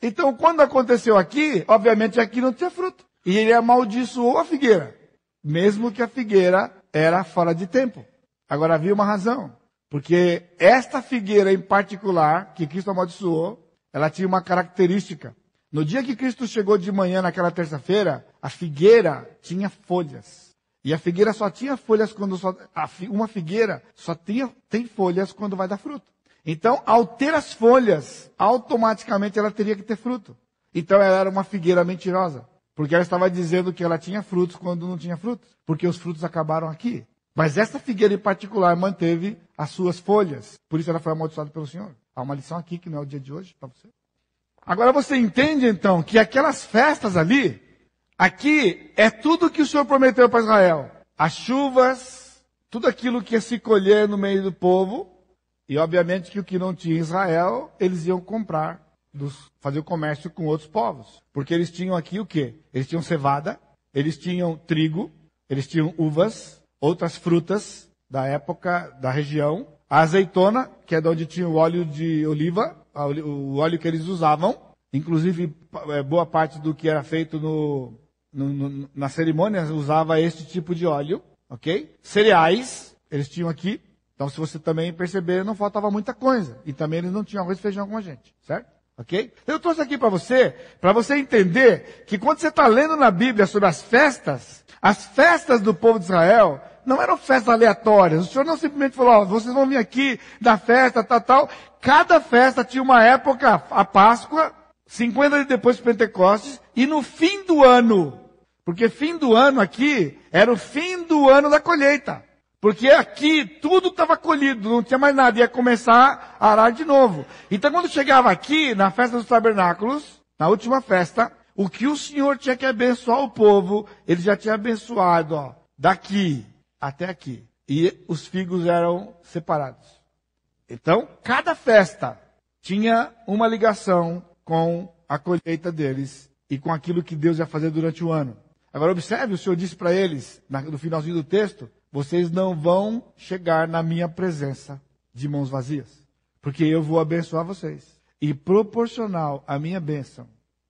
Então, quando aconteceu aqui, obviamente aqui não tinha fruto. E ele amaldiçoou a figueira. Mesmo que a figueira era fora de tempo. Agora havia uma razão. Porque esta figueira em particular, que Cristo amaldiçoou, ela tinha uma característica. No dia que Cristo chegou de manhã, naquela terça-feira, a figueira tinha folhas. E a figueira só tinha folhas quando uma figueira só tem folhas quando vai dar fruto. Então, ao ter as folhas, automaticamente ela teria que ter fruto. Então ela era uma figueira mentirosa. Porque ela estava dizendo que ela tinha frutos quando não tinha frutos. Porque os frutos acabaram aqui. Mas essa figueira em particular manteve as suas folhas. Por isso ela foi amaldiçoada pelo Senhor. Há uma lição aqui que não é o dia de hoje para você. Agora você entende então que aquelas festas ali, aqui é tudo que o Senhor prometeu para Israel. As chuvas, tudo aquilo que ia se colher no meio do povo. E obviamente que o que não tinha em Israel, eles iam comprar, fazer o comércio com outros povos. Porque eles tinham aqui o quê? Eles tinham cevada, eles tinham trigo, eles tinham uvas, outras frutas da época, da região. A azeitona, que é de onde tinha o óleo de oliva, o óleo que eles usavam. Inclusive, boa parte do que era feito na cerimônia usava este tipo de óleo, ok? Cereais, eles tinham aqui. Então, se você também perceber, não faltava muita coisa. E também eles não tinham arroz e feijão como a gente, certo? Ok? Eu trouxe aqui para você entender que quando você está lendo na Bíblia sobre as festas do povo de Israel não eram festas aleatórias. O Senhor não simplesmente falou, ó, vocês vão vir aqui da festa, tal. Cada festa tinha uma época, a Páscoa, 50 dias depois do Pentecostes, e no fim do ano. Porque fim do ano aqui era o fim do ano da colheita. Porque aqui tudo estava colhido, não tinha mais nada, ia começar a arar de novo. Então quando chegava aqui, na festa dos tabernáculos, na última festa, o que o Senhor tinha que abençoar o povo, ele já tinha abençoado, ó, daqui até aqui. E os figos eram separados. Então, cada festa tinha uma ligação com a colheita deles e com aquilo que Deus ia fazer durante o ano. Agora observe, o Senhor disse para eles, no finalzinho do texto, vocês não vão chegar na minha presença de mãos vazias, porque eu vou abençoar vocês. E proporcional à minha bênção,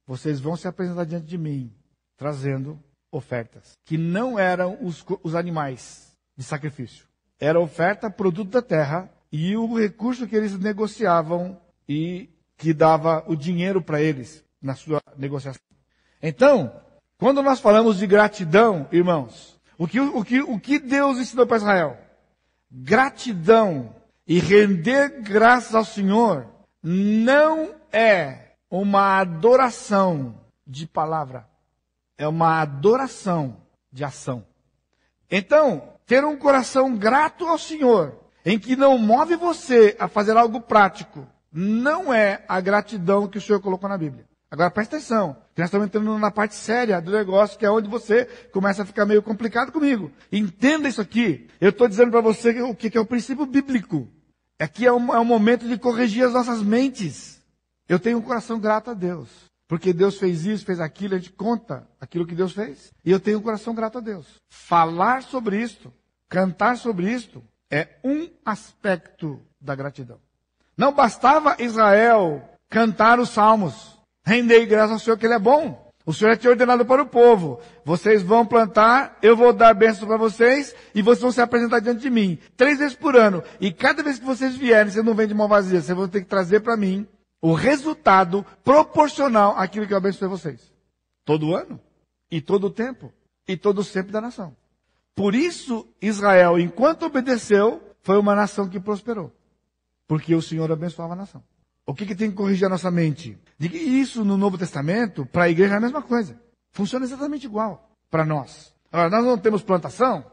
vocês vão se apresentar diante de mim, trazendo ofertas, que não eram os animais de sacrifício. Era oferta, produto da terra, e o recurso que eles negociavam e que dava o dinheiro para eles na sua negociação. Então, quando nós falamos de gratidão, irmãos, o que Deus ensinou para Israel? Gratidão e render graças ao Senhor não é uma adoração de palavra, é uma adoração de ação. Então, ter um coração grato ao Senhor, em que não move você a fazer algo prático, não é a gratidão que o Senhor colocou na Bíblia. Agora presta atenção, que nós estamos entrando na parte séria do negócio, que é onde você começa a ficar meio complicado comigo. Entenda isso aqui. Eu estou dizendo para você o que é o princípio bíblico. Aqui é um momento de corrigir as nossas mentes. Eu tenho um coração grato a Deus, porque Deus fez isso, fez aquilo, a gente conta aquilo que Deus fez. E eu tenho um coração grato a Deus. Falar sobre isto, cantar sobre isto, é um aspecto da gratidão. Não bastava Israel cantar os salmos. Rendei graças ao Senhor que Ele é bom. O Senhor já tinha ordenado para o povo. Vocês vão plantar, eu vou dar bênção para vocês e vocês vão se apresentar diante de mim. 3 vezes por ano. E cada vez que vocês vierem, vocês não vêm de mão vazia. Vocês vão ter que trazer para mim o resultado proporcional àquilo que eu abençoei vocês. Todo ano. E todo o tempo. E todo o sempre da nação. Por isso, Israel, enquanto obedeceu, foi uma nação que prosperou. Porque o Senhor abençoava a nação. O que tem que corrigir a nossa mente? De que isso no Novo Testamento, para a igreja é a mesma coisa. Funciona exatamente igual para nós. Agora, nós não temos plantação,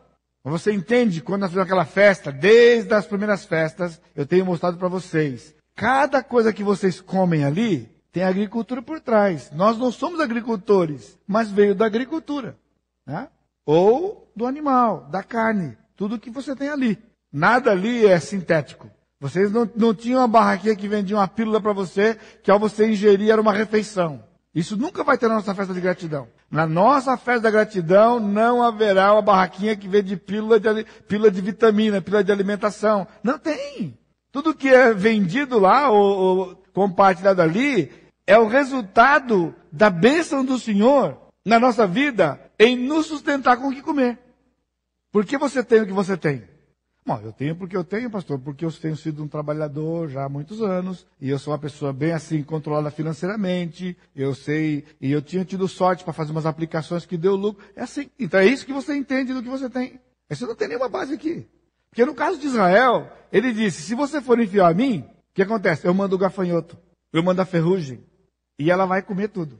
mas você entende quando nós fizemos aquela festa, desde as primeiras festas, eu tenho mostrado para vocês. Cada coisa que vocês comem ali, tem agricultura por trás. Nós não somos agricultores, mas veio da agricultura. Né? Ou do animal, da carne. Tudo que você tem ali. Nada ali é sintético. Vocês não tinham uma barraquinha que vendia uma pílula para você, que ao você ingerir era uma refeição. Isso nunca vai ter na nossa festa de gratidão. Na nossa festa da gratidão não haverá uma barraquinha que vende pílula de vitamina, pílula de alimentação. Não tem. Tudo que é vendido lá ou compartilhado ali é o resultado da bênção do Senhor na nossa vida em nos sustentar com o que comer. Por que você tem o que você tem? Bom, eu tenho porque eu tenho, pastor, porque eu tenho sido um trabalhador já há muitos anos, e eu sou uma pessoa bem assim, controlada financeiramente, eu sei, e eu tinha tido sorte para fazer umas aplicações que deu lucro. É assim. Então é isso que você entende do que você tem. Você não tem nenhuma base aqui. Porque no caso de Israel, ele disse, se você for infiel a mim, o que acontece? Eu mando o gafanhoto, eu mando a ferrugem, e ela vai comer tudo.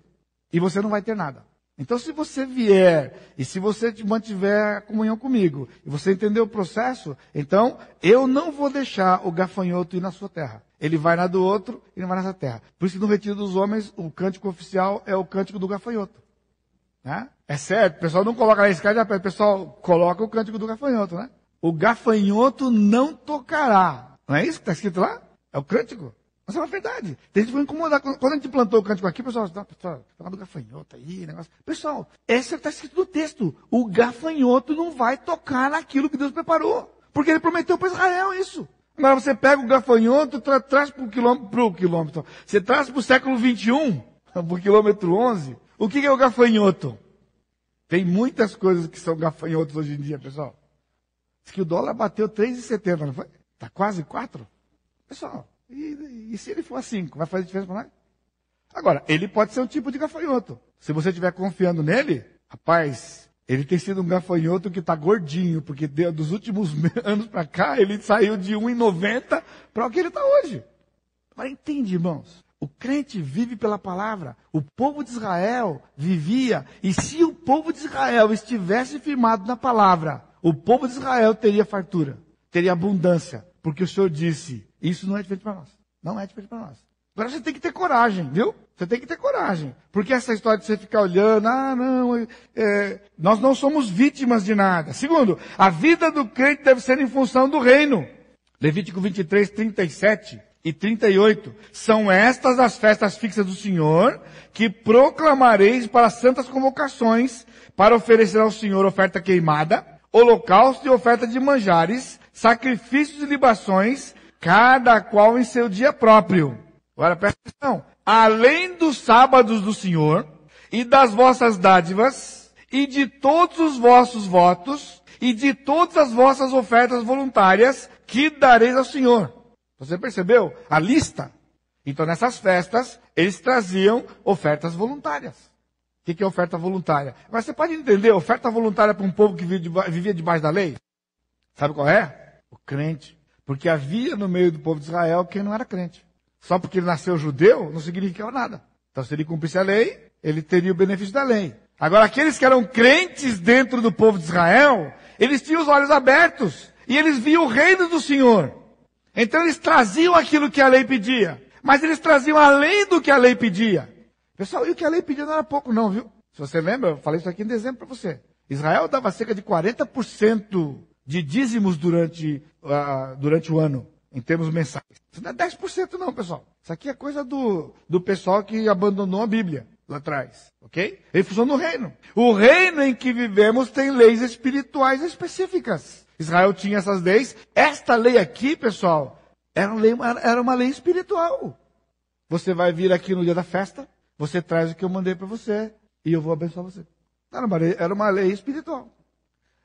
E você não vai ter nada. Então, se você vier e se você mantiver a comunhão comigo e você entender o processo, então eu não vou deixar o gafanhoto ir na sua terra. Ele vai na do outro e não vai nessa terra. Por isso que no retiro dos homens, o cântico oficial é o cântico do gafanhoto. Né? É certo, o pessoal não coloca na escada, o pessoal coloca o cântico do gafanhoto. Né? O gafanhoto não tocará. Não é isso que está escrito lá? É o cântico. Mas é uma verdade. Tem gente que foi incomodar. Quando a gente plantou o cântico aqui, o pessoal está falando do gafanhoto aí, negócio. Pessoal, essa está escrito no texto. O gafanhoto não vai tocar naquilo que Deus preparou. Porque ele prometeu para Israel isso. Agora você pega o gafanhoto, traz para o quilômetro. Você traz para o século 21, para o quilômetro 11. O que é o gafanhoto? Tem muitas coisas que são gafanhotos hoje em dia, pessoal. Diz que o dólar bateu 3,70, não foi? Está quase 4? Pessoal. E se ele for a 5, vai fazer diferença para nós? Agora, ele pode ser um tipo de gafanhoto. Se você estiver confiando nele, rapaz, ele tem sido um gafanhoto que está gordinho, porque dos últimos anos para cá, ele saiu de 1,90 para o que ele está hoje. Mas entende, irmãos? O crente vive pela palavra. O povo de Israel vivia, e se o povo de Israel estivesse firmado na palavra, o povo de Israel teria fartura, teria abundância, porque o Senhor disse, isso não é diferente para nós. Não é diferente para nós. Agora você tem que ter coragem, viu? Você tem que ter coragem. Porque essa história de você ficar olhando, nós não somos vítimas de nada. Segundo, a vida do crente deve ser em função do reino. Levítico 23, 37 e 38. São estas as festas fixas do Senhor, que proclamareis para santas convocações, para oferecer ao Senhor oferta queimada, holocausto e oferta de manjares, sacrifícios e libações, cada qual em seu dia próprio. Agora presta atenção. Além dos sábados do Senhor, e das vossas dádivas, e de todos os vossos votos, e de todas as vossas ofertas voluntárias, que dareis ao Senhor. Você percebeu a lista? Então nessas festas, eles traziam ofertas voluntárias. O que é oferta voluntária? Mas você pode entender, oferta voluntária para um povo que vivia debaixo da lei? Sabe qual é? O crente. Porque havia no meio do povo de Israel quem não era crente. Só porque ele nasceu judeu, não significava nada. Então se ele cumprisse a lei, ele teria o benefício da lei. Agora aqueles que eram crentes dentro do povo de Israel, eles tinham os olhos abertos. E eles viam o reino do Senhor. Então eles traziam aquilo que a lei pedia. Mas eles traziam além do que a lei pedia. Pessoal, e o que a lei pedia não era pouco não, viu? Se você lembra, eu falei isso aqui em dezembro para você. Israel dava cerca de 40% de dízimos durante o ano, em termos mensais. Isso não é 10% não, pessoal. Isso aqui é coisa do pessoal que abandonou a Bíblia lá atrás, ok? Ele funciona no reino. O reino em que vivemos tem leis espirituais específicas. Israel tinha essas leis. Esta lei aqui, pessoal, era uma lei espiritual. Você vai vir aqui no dia da festa, você traz o que eu mandei para você e eu vou abençoar você. Era uma lei espiritual.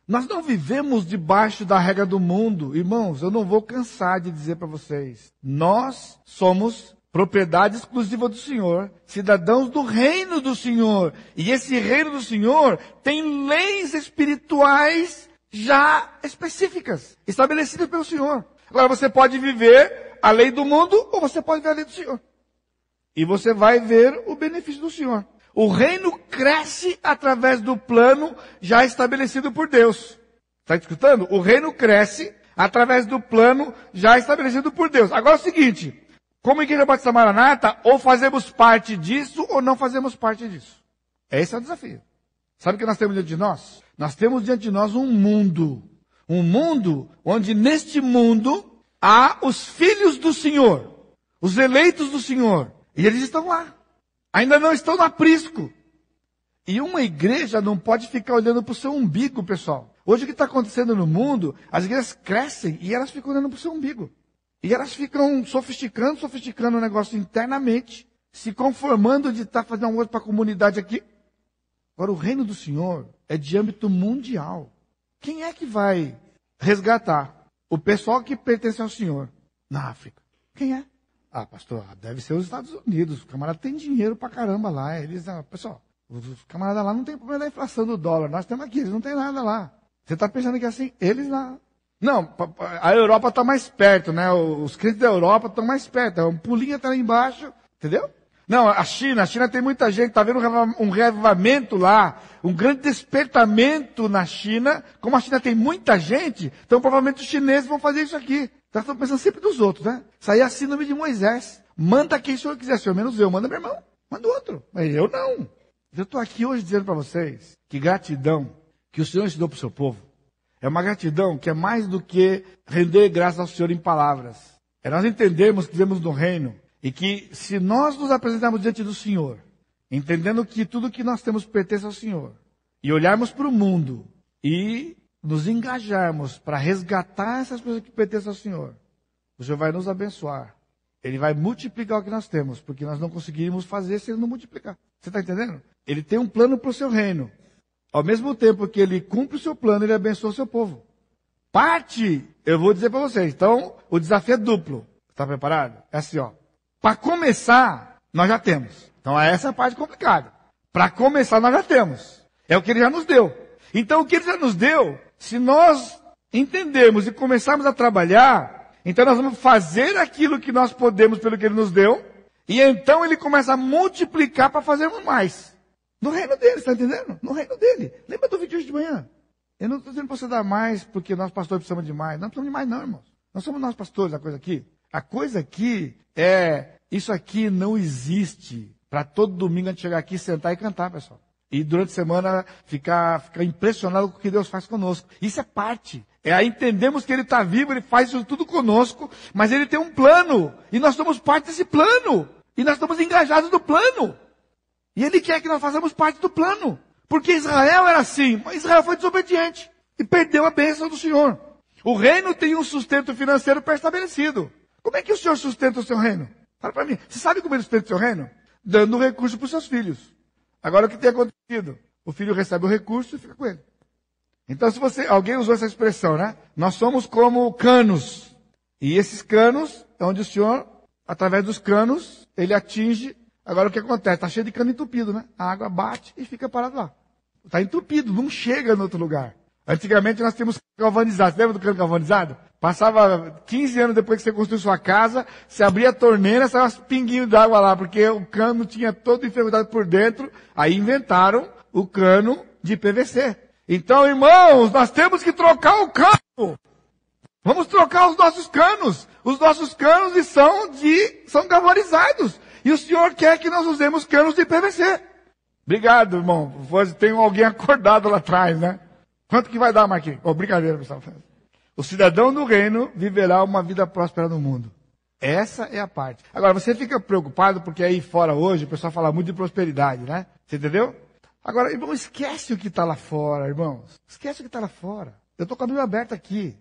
Nós não vivemos debaixo da regra do mundo. Irmãos, eu não vou cansar de dizer para vocês. Nós somos propriedade exclusiva do Senhor, cidadãos do reino do Senhor. E esse reino do Senhor tem leis espirituais já específicas, estabelecidas pelo Senhor. Agora você pode viver a lei do mundo ou você pode ver a lei do Senhor. E você vai ver o benefício do Senhor. O reino cresce através do plano já estabelecido por Deus. Está escutando? O reino cresce através do plano já estabelecido por Deus. Agora é o seguinte, como Igreja Batista Maranata, ou fazemos parte disso ou não fazemos parte disso. Esse é o desafio. Sabe o que nós temos diante de nós? Nós temos diante de nós um mundo onde neste mundo há os filhos do Senhor, os eleitos do Senhor, e eles estão lá. Ainda não estão no aprisco. E uma igreja não pode ficar olhando para o seu umbigo, pessoal. Hoje o que está acontecendo no mundo, as igrejas crescem e elas ficam olhando para o seu umbigo. E elas ficam sofisticando o negócio internamente, se conformando de estar fazendo alguma coisa para a comunidade aqui. Agora, o reino do Senhor é de âmbito mundial. Quem é que vai resgatar o pessoal que pertence ao Senhor na África? Quem é? Ah, pastor, deve ser os Estados Unidos. O camarada tem dinheiro pra caramba lá. Pessoal, os camaradas lá não tem problema da inflação do dólar. Nós temos aqui, eles não tem nada lá. Você está pensando que assim, eles lá... Não, a Europa está mais perto, né? Os crentes da Europa estão mais perto. Um pulinho até lá embaixo, entendeu? Não, a China tem muita gente, está vendo um reavivamento lá, um grande despertamento na China. Como a China tem muita gente, então provavelmente os chineses vão fazer isso aqui. Então estão pensando sempre dos outros, né? Sair a síndrome de Moisés. Manda quem o Senhor quiser, Senhor, menos eu. Manda meu irmão, manda o outro. Mas eu não. Eu estou aqui hoje dizendo para vocês que gratidão que o Senhor ensinou para o seu povo é uma gratidão que é mais do que render graças ao Senhor em palavras. É nós entendermos que vivemos no reino e que se nós nos apresentarmos diante do Senhor, entendendo que tudo que nós temos pertence ao Senhor, e olharmos para o mundo e nos engajarmos para resgatar essas coisas que pertencem ao Senhor, o Senhor vai nos abençoar. Ele vai multiplicar o que nós temos, porque nós não conseguiríamos fazer se Ele não multiplicar. Você está entendendo? Ele tem um plano para o seu reino. Ao mesmo tempo que Ele cumpre o seu plano, Ele abençoa o seu povo. Parte, eu vou dizer para vocês. Então, o desafio é duplo. Está preparado? É assim, ó. Para começar, nós já temos. Então essa é a parte complicada. Para começar, nós já temos. É o que ele já nos deu. Então o que ele já nos deu, se nós entendermos e começarmos a trabalhar, então nós vamos fazer aquilo que nós podemos pelo que ele nos deu, e então ele começa a multiplicar para fazermos mais. No reino dele, está entendendo? No reino dele. Lembra do vídeo de manhã? Eu não estou dizendo para você dar mais, porque nós pastores precisamos de mais. Não precisamos de mais não, irmãos. Nós somos nós pastores, a coisa aqui. A coisa aqui é, isso aqui não existe para todo domingo a gente chegar aqui, sentar e cantar, pessoal. E durante a semana ficar impressionado com o que Deus faz conosco. Isso é parte. Entendemos que Ele está vivo, Ele faz isso tudo conosco, mas Ele tem um plano. E nós somos parte desse plano. E nós estamos engajados no plano. E Ele quer que nós façamos parte do plano. Porque Israel era assim, mas Israel foi desobediente. E perdeu a bênção do Senhor. O reino tem um sustento financeiro pré-estabelecido. Como é que o Senhor sustenta o seu reino? Fala para mim. Você sabe como Ele sustenta o seu reino? Dando recurso para os seus filhos. Agora o que tem acontecido? O filho recebe o recurso e fica com ele. Então alguém usou essa expressão, né? Nós somos como canos. E esses canos, é onde o Senhor, através dos canos, Ele atinge. Agora o que acontece? Está cheio de cano entupido, né? A água bate e fica parado lá. Está entupido, não chega em outro lugar. Antigamente nós tínhamos galvanizado. Você lembra do cano galvanizado? Passava 15 anos depois que você construiu sua casa, você abria a torneira, saia umas pinguinhos d'água lá, porque o cano tinha todo enferrujado por dentro. Aí inventaram o cano de PVC. Então, irmãos, nós temos que trocar o cano. Vamos trocar os nossos canos. Os nossos canos são galvanizados. E o Senhor quer que nós usemos canos de PVC. Obrigado, irmão. Tem alguém acordado lá atrás, né? Quanto que vai dar, Marquinhos? Brincadeira, pessoal. O cidadão do reino viverá uma vida próspera no mundo. Essa é a parte. Agora, você fica preocupado porque aí fora hoje o pessoal fala muito de prosperidade, né? Você entendeu? Agora, irmão, esquece o que está lá fora, irmãos. Esquece o que está lá fora. Eu estou com a Bíblia aberta aqui.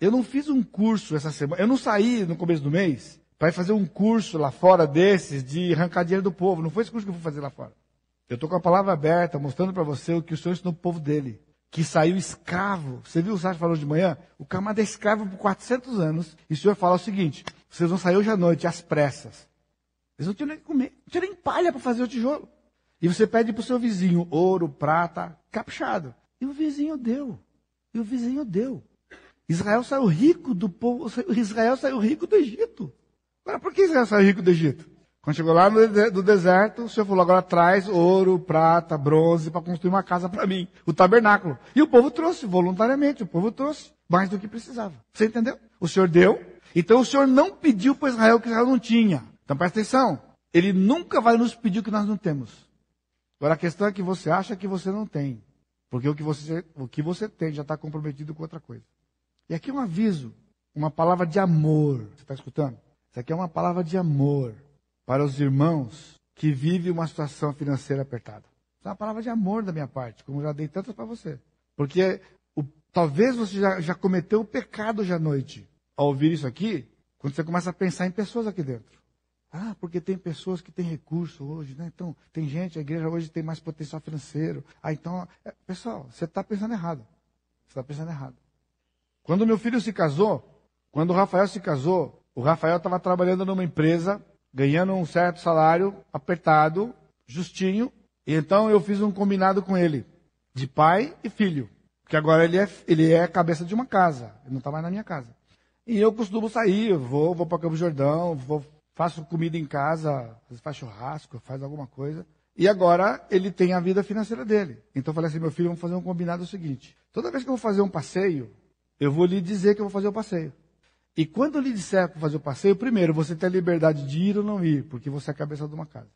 Eu não fiz um curso essa semana. Eu não saí no começo do mês para fazer um curso lá fora desses de arrancar dinheiro do povo. Não foi esse curso que eu vou fazer lá fora. Eu estou com a palavra aberta, mostrando para você o que o Senhor ensinou para o povo dele. Que saiu escravo. Você viu o Sérgio falou de manhã? O camarada é escravo por 400 anos. E o Senhor fala o seguinte: vocês vão sair hoje à noite, às pressas. Eles não tinham nem que comer, não tinham nem palha para fazer o tijolo. E você pede para o seu vizinho ouro, prata, caprichado. E o vizinho deu. Israel saiu rico do povo. Israel saiu rico do Egito. Agora, por que Israel saiu rico do Egito? Quando chegou lá no deserto, o Senhor falou: agora traz ouro, prata, bronze para construir uma casa para mim, o tabernáculo. E o povo trouxe, voluntariamente, o povo trouxe mais do que precisava. Você entendeu? O Senhor deu. Então o Senhor não pediu para Israel o que Israel não tinha. Então presta atenção. Ele nunca vai nos pedir o que nós não temos. Agora a questão é que você acha que você não tem. Porque o que você tem já está comprometido com outra coisa. E aqui um aviso, uma palavra de amor. Você está escutando? Isso aqui é uma palavra de amor para os irmãos que vivem uma situação financeira apertada. Isso é uma palavra de amor da minha parte, como eu já dei tantas para você. Porque talvez você já cometeu o pecado hoje à noite. Ao ouvir isso aqui, quando você começa a pensar em pessoas aqui dentro. Ah, porque tem pessoas que têm recurso hoje, né? Então, tem gente, a igreja hoje tem mais potencial financeiro. Ah, então, pessoal, você está pensando errado. Você está pensando errado. Quando meu filho se casou, quando o Rafael se casou, o Rafael estava trabalhando numa empresa, ganhando um certo salário, apertado, justinho. E então eu fiz um combinado com ele, de pai e filho. Porque agora ele é a cabeça de uma casa, ele não está mais na minha casa. E eu costumo sair, eu vou para Campo Jordão, faço comida em casa, às vezes faz churrasco, faz alguma coisa. E agora ele tem a vida financeira dele. Então eu falei assim: meu filho, vamos fazer um combinado seguinte. Toda vez que eu vou fazer um passeio, eu vou lhe dizer que eu vou fazer o passeio. E quando eu lhe disser para fazer o passeio, primeiro, você tem a liberdade de ir ou não ir, porque você é a cabeça de uma casa.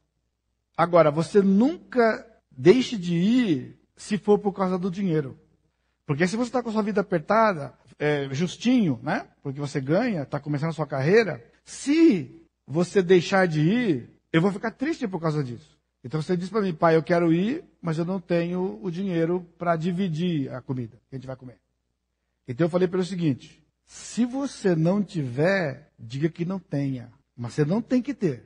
Agora, você nunca deixe de ir se for por causa do dinheiro. Porque se você está com a sua vida apertada, justinho, né? Porque você ganha, está começando a sua carreira, se você deixar de ir, eu vou ficar triste por causa disso. Então você diz para mim: pai, eu quero ir, mas eu não tenho o dinheiro para dividir a comida que a gente vai comer. Então eu falei para ele o seguinte: se você não tiver, diga que não tenha. Mas você não tem que ter.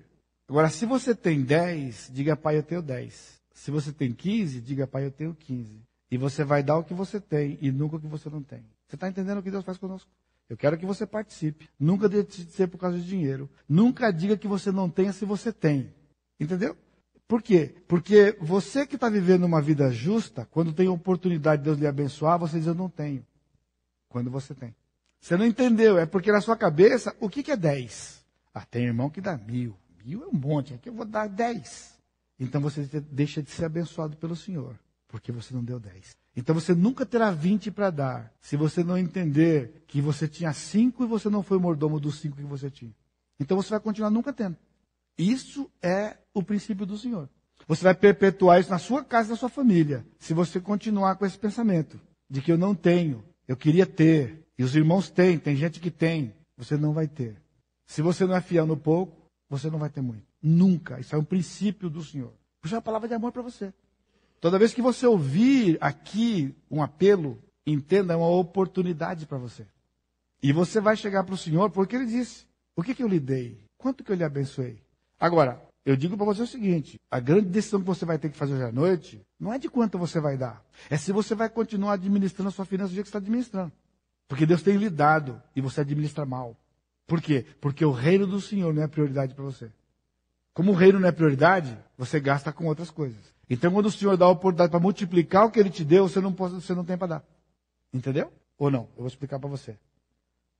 Agora, se você tem 10, diga: pai, eu tenho 10. Se você tem 15, diga: pai, eu tenho 15. E você vai dar o que você tem e nunca o que você não tem. Você está entendendo o que Deus faz conosco? Eu quero que você participe. Nunca deixe de ser por causa de dinheiro. Nunca diga que você não tenha se você tem. Entendeu? Por quê? Porque você que está vivendo uma vida justa, quando tem oportunidade de Deus lhe abençoar, você diz, eu não tenho. Quando você tem. Você não entendeu, é porque na sua cabeça, o que é 10? Ah, tem irmão que dá 1.000. 1.000 é um monte, aqui eu vou dar 10. Então você deixa de ser abençoado pelo Senhor, porque você não deu 10. Então você nunca terá 20 para dar, se você não entender que você tinha 5 e você não foi o mordomo dos 5 que você tinha. Então você vai continuar nunca tendo. Isso é o princípio do Senhor. Você vai perpetuar isso na sua casa e na sua família, se você continuar com esse pensamento de que eu não tenho, eu queria ter, e os irmãos têm, tem gente que tem, você não vai ter. Se você não é fiel no pouco, você não vai ter muito. Nunca. Isso é um princípio do Senhor. Isso é uma palavra de amor para você. Toda vez que você ouvir aqui um apelo, entenda, é uma oportunidade para você. E você vai chegar para o Senhor, porque Ele disse, o que eu lhe dei? Quanto que eu lhe abençoei? Agora, eu digo para você o seguinte, a grande decisão que você vai ter que fazer hoje à noite, não é de quanto você vai dar, é se você vai continuar administrando a sua finança do jeito que você está administrando. Porque Deus tem lhe dado e você administra mal. Por quê? Porque o reino do Senhor não é prioridade para você. Como o reino não é prioridade, você gasta com outras coisas. Então, quando o Senhor dá a oportunidade para multiplicar o que Ele te deu, você não tem para dar. Entendeu? Ou não? Eu vou explicar para você.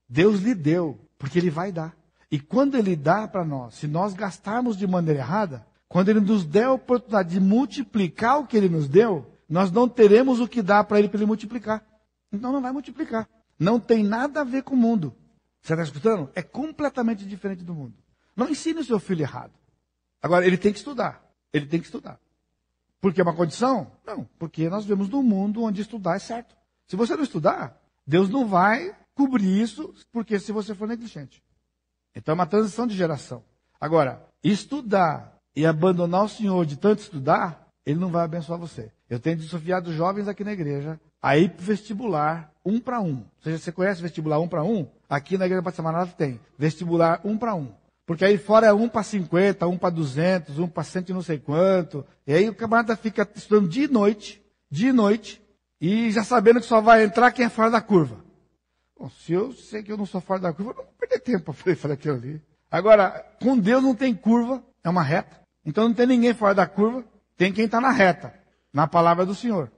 Deus lhe deu, porque Ele vai dar. E quando Ele dá para nós, se nós gastarmos de maneira errada, quando Ele nos der a oportunidade de multiplicar o que Ele nos deu, nós não teremos o que dar para Ele multiplicar. Então não vai multiplicar. Não tem nada a ver com o mundo. Você está escutando? É completamente diferente do mundo. Não ensine o seu filho errado. Agora, ele tem que estudar. Ele tem que estudar. Porque é uma condição? Não. Porque nós vemos num mundo onde estudar é certo. Se você não estudar, Deus não vai cobrir isso, porque se você for negligente. Então é uma transição de geração. Agora, estudar e abandonar o Senhor de tanto estudar, Ele não vai abençoar você. Eu tenho desafiado jovens aqui na igreja a ir para o vestibular 1 para 1. Ou seja, você conhece vestibular 1 para 1? Aqui na igreja Batista Maranata tem vestibular 1 para 1. Porque aí fora é 1 para 50, 1 para 200, 1 para 100 e não sei quanto. E aí o camarada fica estudando de noite, e já sabendo que só vai entrar quem é fora da curva. Bom, se eu sei que eu não sou fora da curva, eu não vou perder tempo para fazer aquilo ali. Agora, com Deus não tem curva, é uma reta. Então não tem ninguém fora da curva, tem quem está na reta, na palavra do Senhor.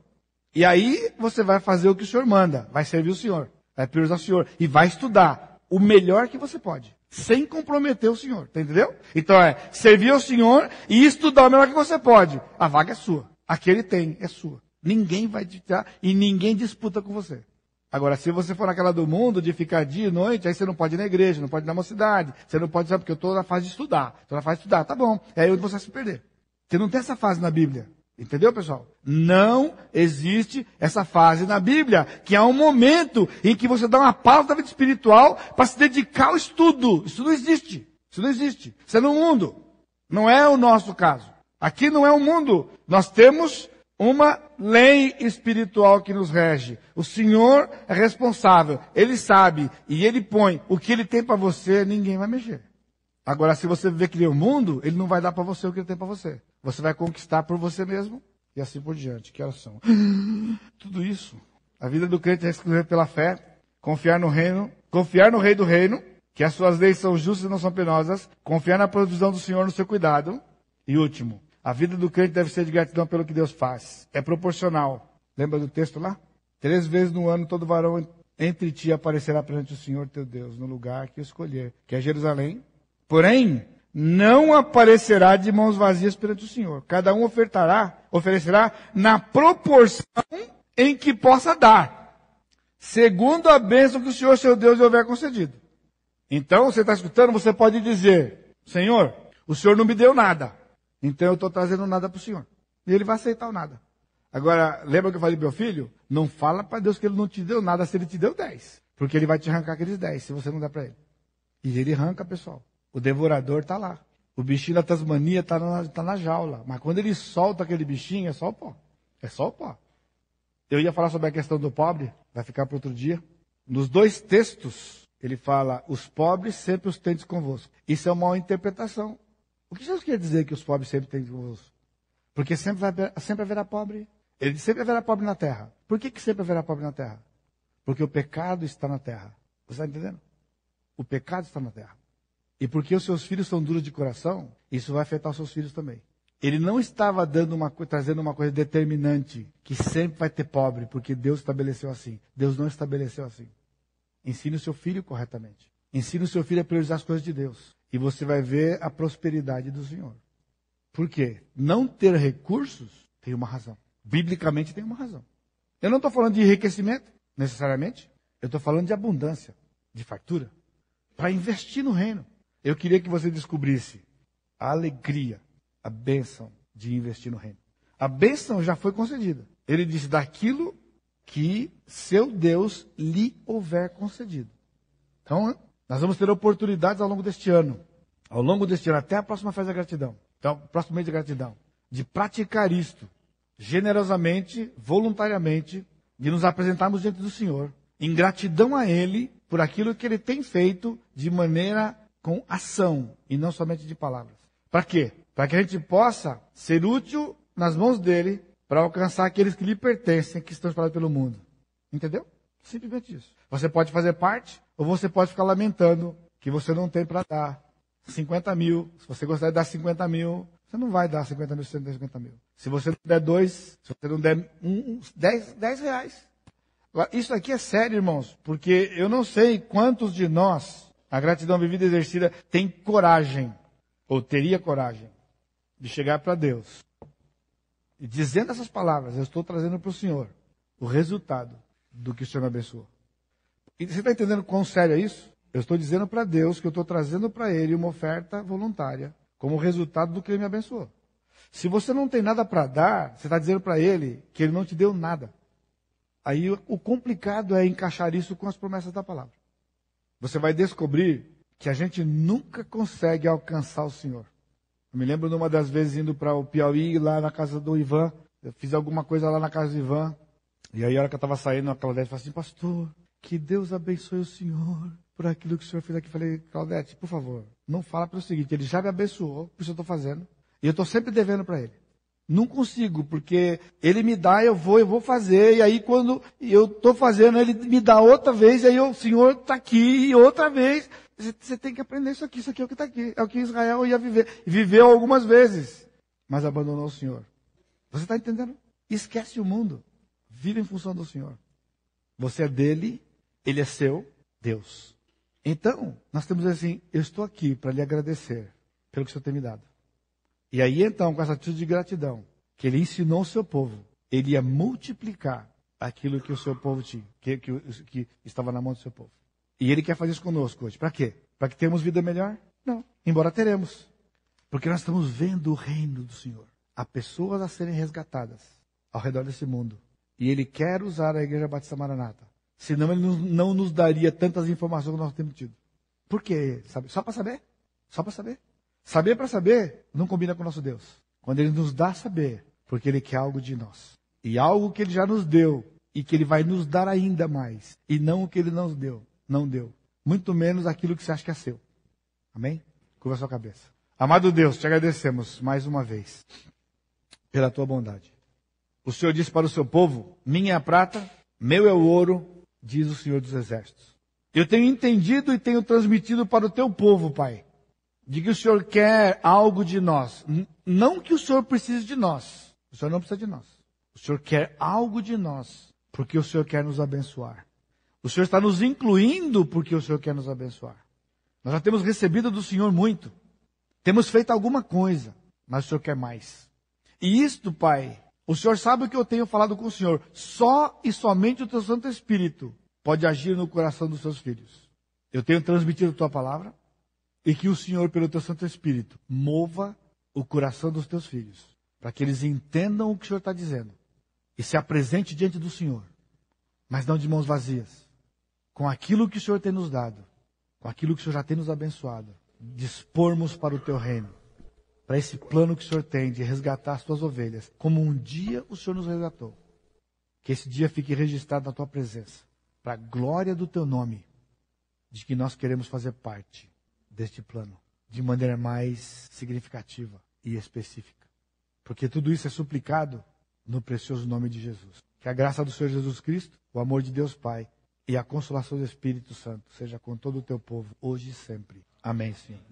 E aí você vai fazer o que o Senhor manda, vai servir o Senhor, vai priorizar o Senhor e vai estudar o melhor que você pode, sem comprometer o Senhor, tá entendeu? Então é servir ao Senhor e estudar o melhor que você pode. A vaga é sua, a que Ele tem é sua. Ninguém vai te tirar e ninguém disputa com você. Agora, se você for naquela do mundo de ficar dia e noite, aí você não pode ir na igreja, não pode ir na mocidade, você não pode, sabe, porque eu estou na fase de estudar. Estou na fase de estudar, tá bom. É aí onde você vai se perder. Porque não tem essa fase na Bíblia. Entendeu, pessoal? Não existe essa fase na Bíblia, que é um momento em que você dá uma pausa da vida espiritual para se dedicar ao estudo. Isso não existe. Isso não existe. Isso é no mundo. Não é o nosso caso. Aqui não é o mundo. Nós temos uma lei espiritual que nos rege. O Senhor é responsável. Ele sabe e Ele põe o que Ele tem para você, ninguém vai mexer. Agora, se você viver que nem o mundo, Ele não vai dar para você o que Ele tem para você. Você vai conquistar por você mesmo e assim por diante. Que oração. Tudo isso. A vida do crente é exclusiva pela fé, confiar no Rei do Reino, que as suas leis são justas e não são penosas, confiar na provisão do Senhor no seu cuidado. E último, a vida do crente deve ser de gratidão pelo que Deus faz. É proporcional. Lembra do texto lá? 3 vezes no ano todo varão entre ti aparecerá perante o Senhor teu Deus, no lugar que escolher, que é Jerusalém. Porém, não aparecerá de mãos vazias perante o Senhor. Cada um oferecerá na proporção em que possa dar, segundo a bênção que o Senhor, seu Deus, lhe houver concedido. Então, você está escutando, você pode dizer, Senhor, o Senhor não me deu nada, então eu estou trazendo nada para o Senhor. E Ele vai aceitar o nada. Agora, lembra que eu falei para meu filho? Não fala para Deus que Ele não te deu nada se Ele te deu 10. Porque Ele vai te arrancar aqueles 10, se você não der para Ele. E Ele arranca, pessoal. O devorador está lá. O bichinho da Tasmania está na jaula. Mas quando ele solta aquele bichinho, é só o pó. É só o pó. Eu ia falar sobre a questão do pobre, vai ficar para outro dia. Nos 2 textos, ele fala, os pobres sempre os tendes convosco. Isso é uma mal interpretação. O que Jesus quer dizer que os pobres sempre tendes convosco? Porque sempre haverá pobre. Ele diz, sempre haverá pobre na terra. Por que sempre haverá pobre na terra? Porque o pecado está na terra. Você está entendendo? O pecado está na terra. E porque os seus filhos são duros de coração, isso vai afetar os seus filhos também. Ele não estava trazendo uma coisa determinante, que sempre vai ter pobre, porque Deus estabeleceu assim. Deus não estabeleceu assim. Ensine o seu filho corretamente. Ensine o seu filho a priorizar as coisas de Deus. E você vai ver a prosperidade do Senhor. Por quê? Não ter recursos tem uma razão. Biblicamente tem uma razão. Eu não estou falando de enriquecimento, necessariamente. Eu estou falando de abundância, de fartura. Para investir no reino. Eu queria que você descobrisse a alegria, a bênção de investir no reino. A bênção já foi concedida. Ele disse, daquilo que seu Deus lhe houver concedido. Então, nós vamos ter oportunidades ao longo deste ano. Ao longo deste ano, até a próxima festa da gratidão. Então, próximo mês de gratidão. De praticar isto generosamente, voluntariamente, de nos apresentarmos diante do Senhor, em gratidão a Ele por aquilo que Ele tem feito de maneira com ação e não somente de palavras. Para quê? Para que a gente possa ser útil nas mãos dEle para alcançar aqueles que lhe pertencem, que estão espalhados pelo mundo. Entendeu? Simplesmente isso. Você pode fazer parte ou você pode ficar lamentando que você não tem para dar 50 mil. Se você gostaria de dar 50 mil, você não vai dar 50 mil se você não der 50 mil. Se você não der 2, se você não der 10 reais. Agora, isso aqui é sério, irmãos, porque eu não sei quantos de nós, a gratidão vivida e exercida, tem coragem, ou teria coragem, de chegar para Deus. E dizendo essas palavras, eu estou trazendo para o Senhor o resultado do que o Senhor me abençoou. E você está entendendo quão sério é isso? Eu estou dizendo para Deus que eu estou trazendo para Ele uma oferta voluntária, como resultado do que Ele me abençoou. Se você não tem nada para dar, você está dizendo para Ele que Ele não te deu nada. Aí o complicado é encaixar isso com as promessas da palavra. Você vai descobrir que a gente nunca consegue alcançar o Senhor. Eu me lembro de uma das vezes indo para o Piauí, lá na casa do Ivan. Eu fiz alguma coisa lá na casa do Ivan. E aí, a hora que eu estava saindo, a Claudete falou assim, pastor, que Deus abençoe o senhor por aquilo que o senhor fez aqui. Eu falei, Claudete, por favor, não fala pelo seguinte, ele já me abençoou por isso que eu estou fazendo. E eu estou sempre devendo para ele. Não consigo, porque ele me dá, eu vou fazer. E aí, quando eu estou fazendo, ele me dá outra vez. E aí, o Senhor está aqui, e outra vez. Você tem que aprender isso aqui é o que está aqui. É o que Israel ia viver. E viveu algumas vezes, mas abandonou o Senhor. Você está entendendo? Esquece o mundo. Vive em função do Senhor. Você é dele, ele é seu, Deus. Então, nós temos assim, eu estou aqui para lhe agradecer pelo que o Senhor tem me dado. E aí, então, com essa atitude de gratidão, que ele ensinou o seu povo, ele ia multiplicar aquilo que o seu povo tinha, que estava na mão do seu povo. E ele quer fazer isso conosco hoje. Para quê? Para que tenhamos vida melhor? Não. Embora teremos. Porque nós estamos vendo o reino do Senhor. Há pessoas a serem resgatadas ao redor desse mundo. E ele quer usar a Igreja Batista Maranata. Senão ele não nos daria tantas informações que nós temos tido. Por quê? Sabe? Só para saber? Só para saber? Saber para saber não combina com o nosso Deus. Quando ele nos dá saber, porque ele quer algo de nós. E algo que ele já nos deu e que ele vai nos dar ainda mais. E não o que ele não deu. Muito menos aquilo que você acha que é seu. Amém? Curva a sua cabeça. Amado Deus, te agradecemos mais uma vez pela tua bondade. O Senhor disse para o seu povo, minha é a prata, meu é o ouro, diz o Senhor dos Exércitos. Eu tenho entendido e tenho transmitido para o teu povo, Pai, de que o Senhor quer algo de nós. Não que o Senhor precise de nós. O Senhor não precisa de nós. O Senhor quer algo de nós, porque o Senhor quer nos abençoar. O Senhor está nos incluindo porque o Senhor quer nos abençoar. Nós já temos recebido do Senhor muito. Temos feito alguma coisa, mas o Senhor quer mais. E isto, Pai, o Senhor sabe o que eu tenho falado com o Senhor. Só e somente o teu Santo Espírito pode agir no coração dos seus filhos. Eu tenho transmitido a tua palavra e que o Senhor, pelo teu Santo Espírito, mova o coração dos teus filhos, para que eles entendam o que o Senhor está dizendo e se apresente diante do Senhor, mas não de mãos vazias, com aquilo que o Senhor tem nos dado, com aquilo que o Senhor já tem nos abençoado, dispormos para o teu reino, para esse plano que o Senhor tem de resgatar as tuas ovelhas, como um dia o Senhor nos resgatou. Que esse dia fique registrado na tua presença, para a glória do teu nome, de que nós queremos fazer parte deste plano, de maneira mais significativa e específica. Porque tudo isso é suplicado no precioso nome de Jesus. Que a graça do Senhor Jesus Cristo, o amor de Deus Pai e a consolação do Espírito Santo seja com todo o teu povo, hoje e sempre. Amém, Senhor.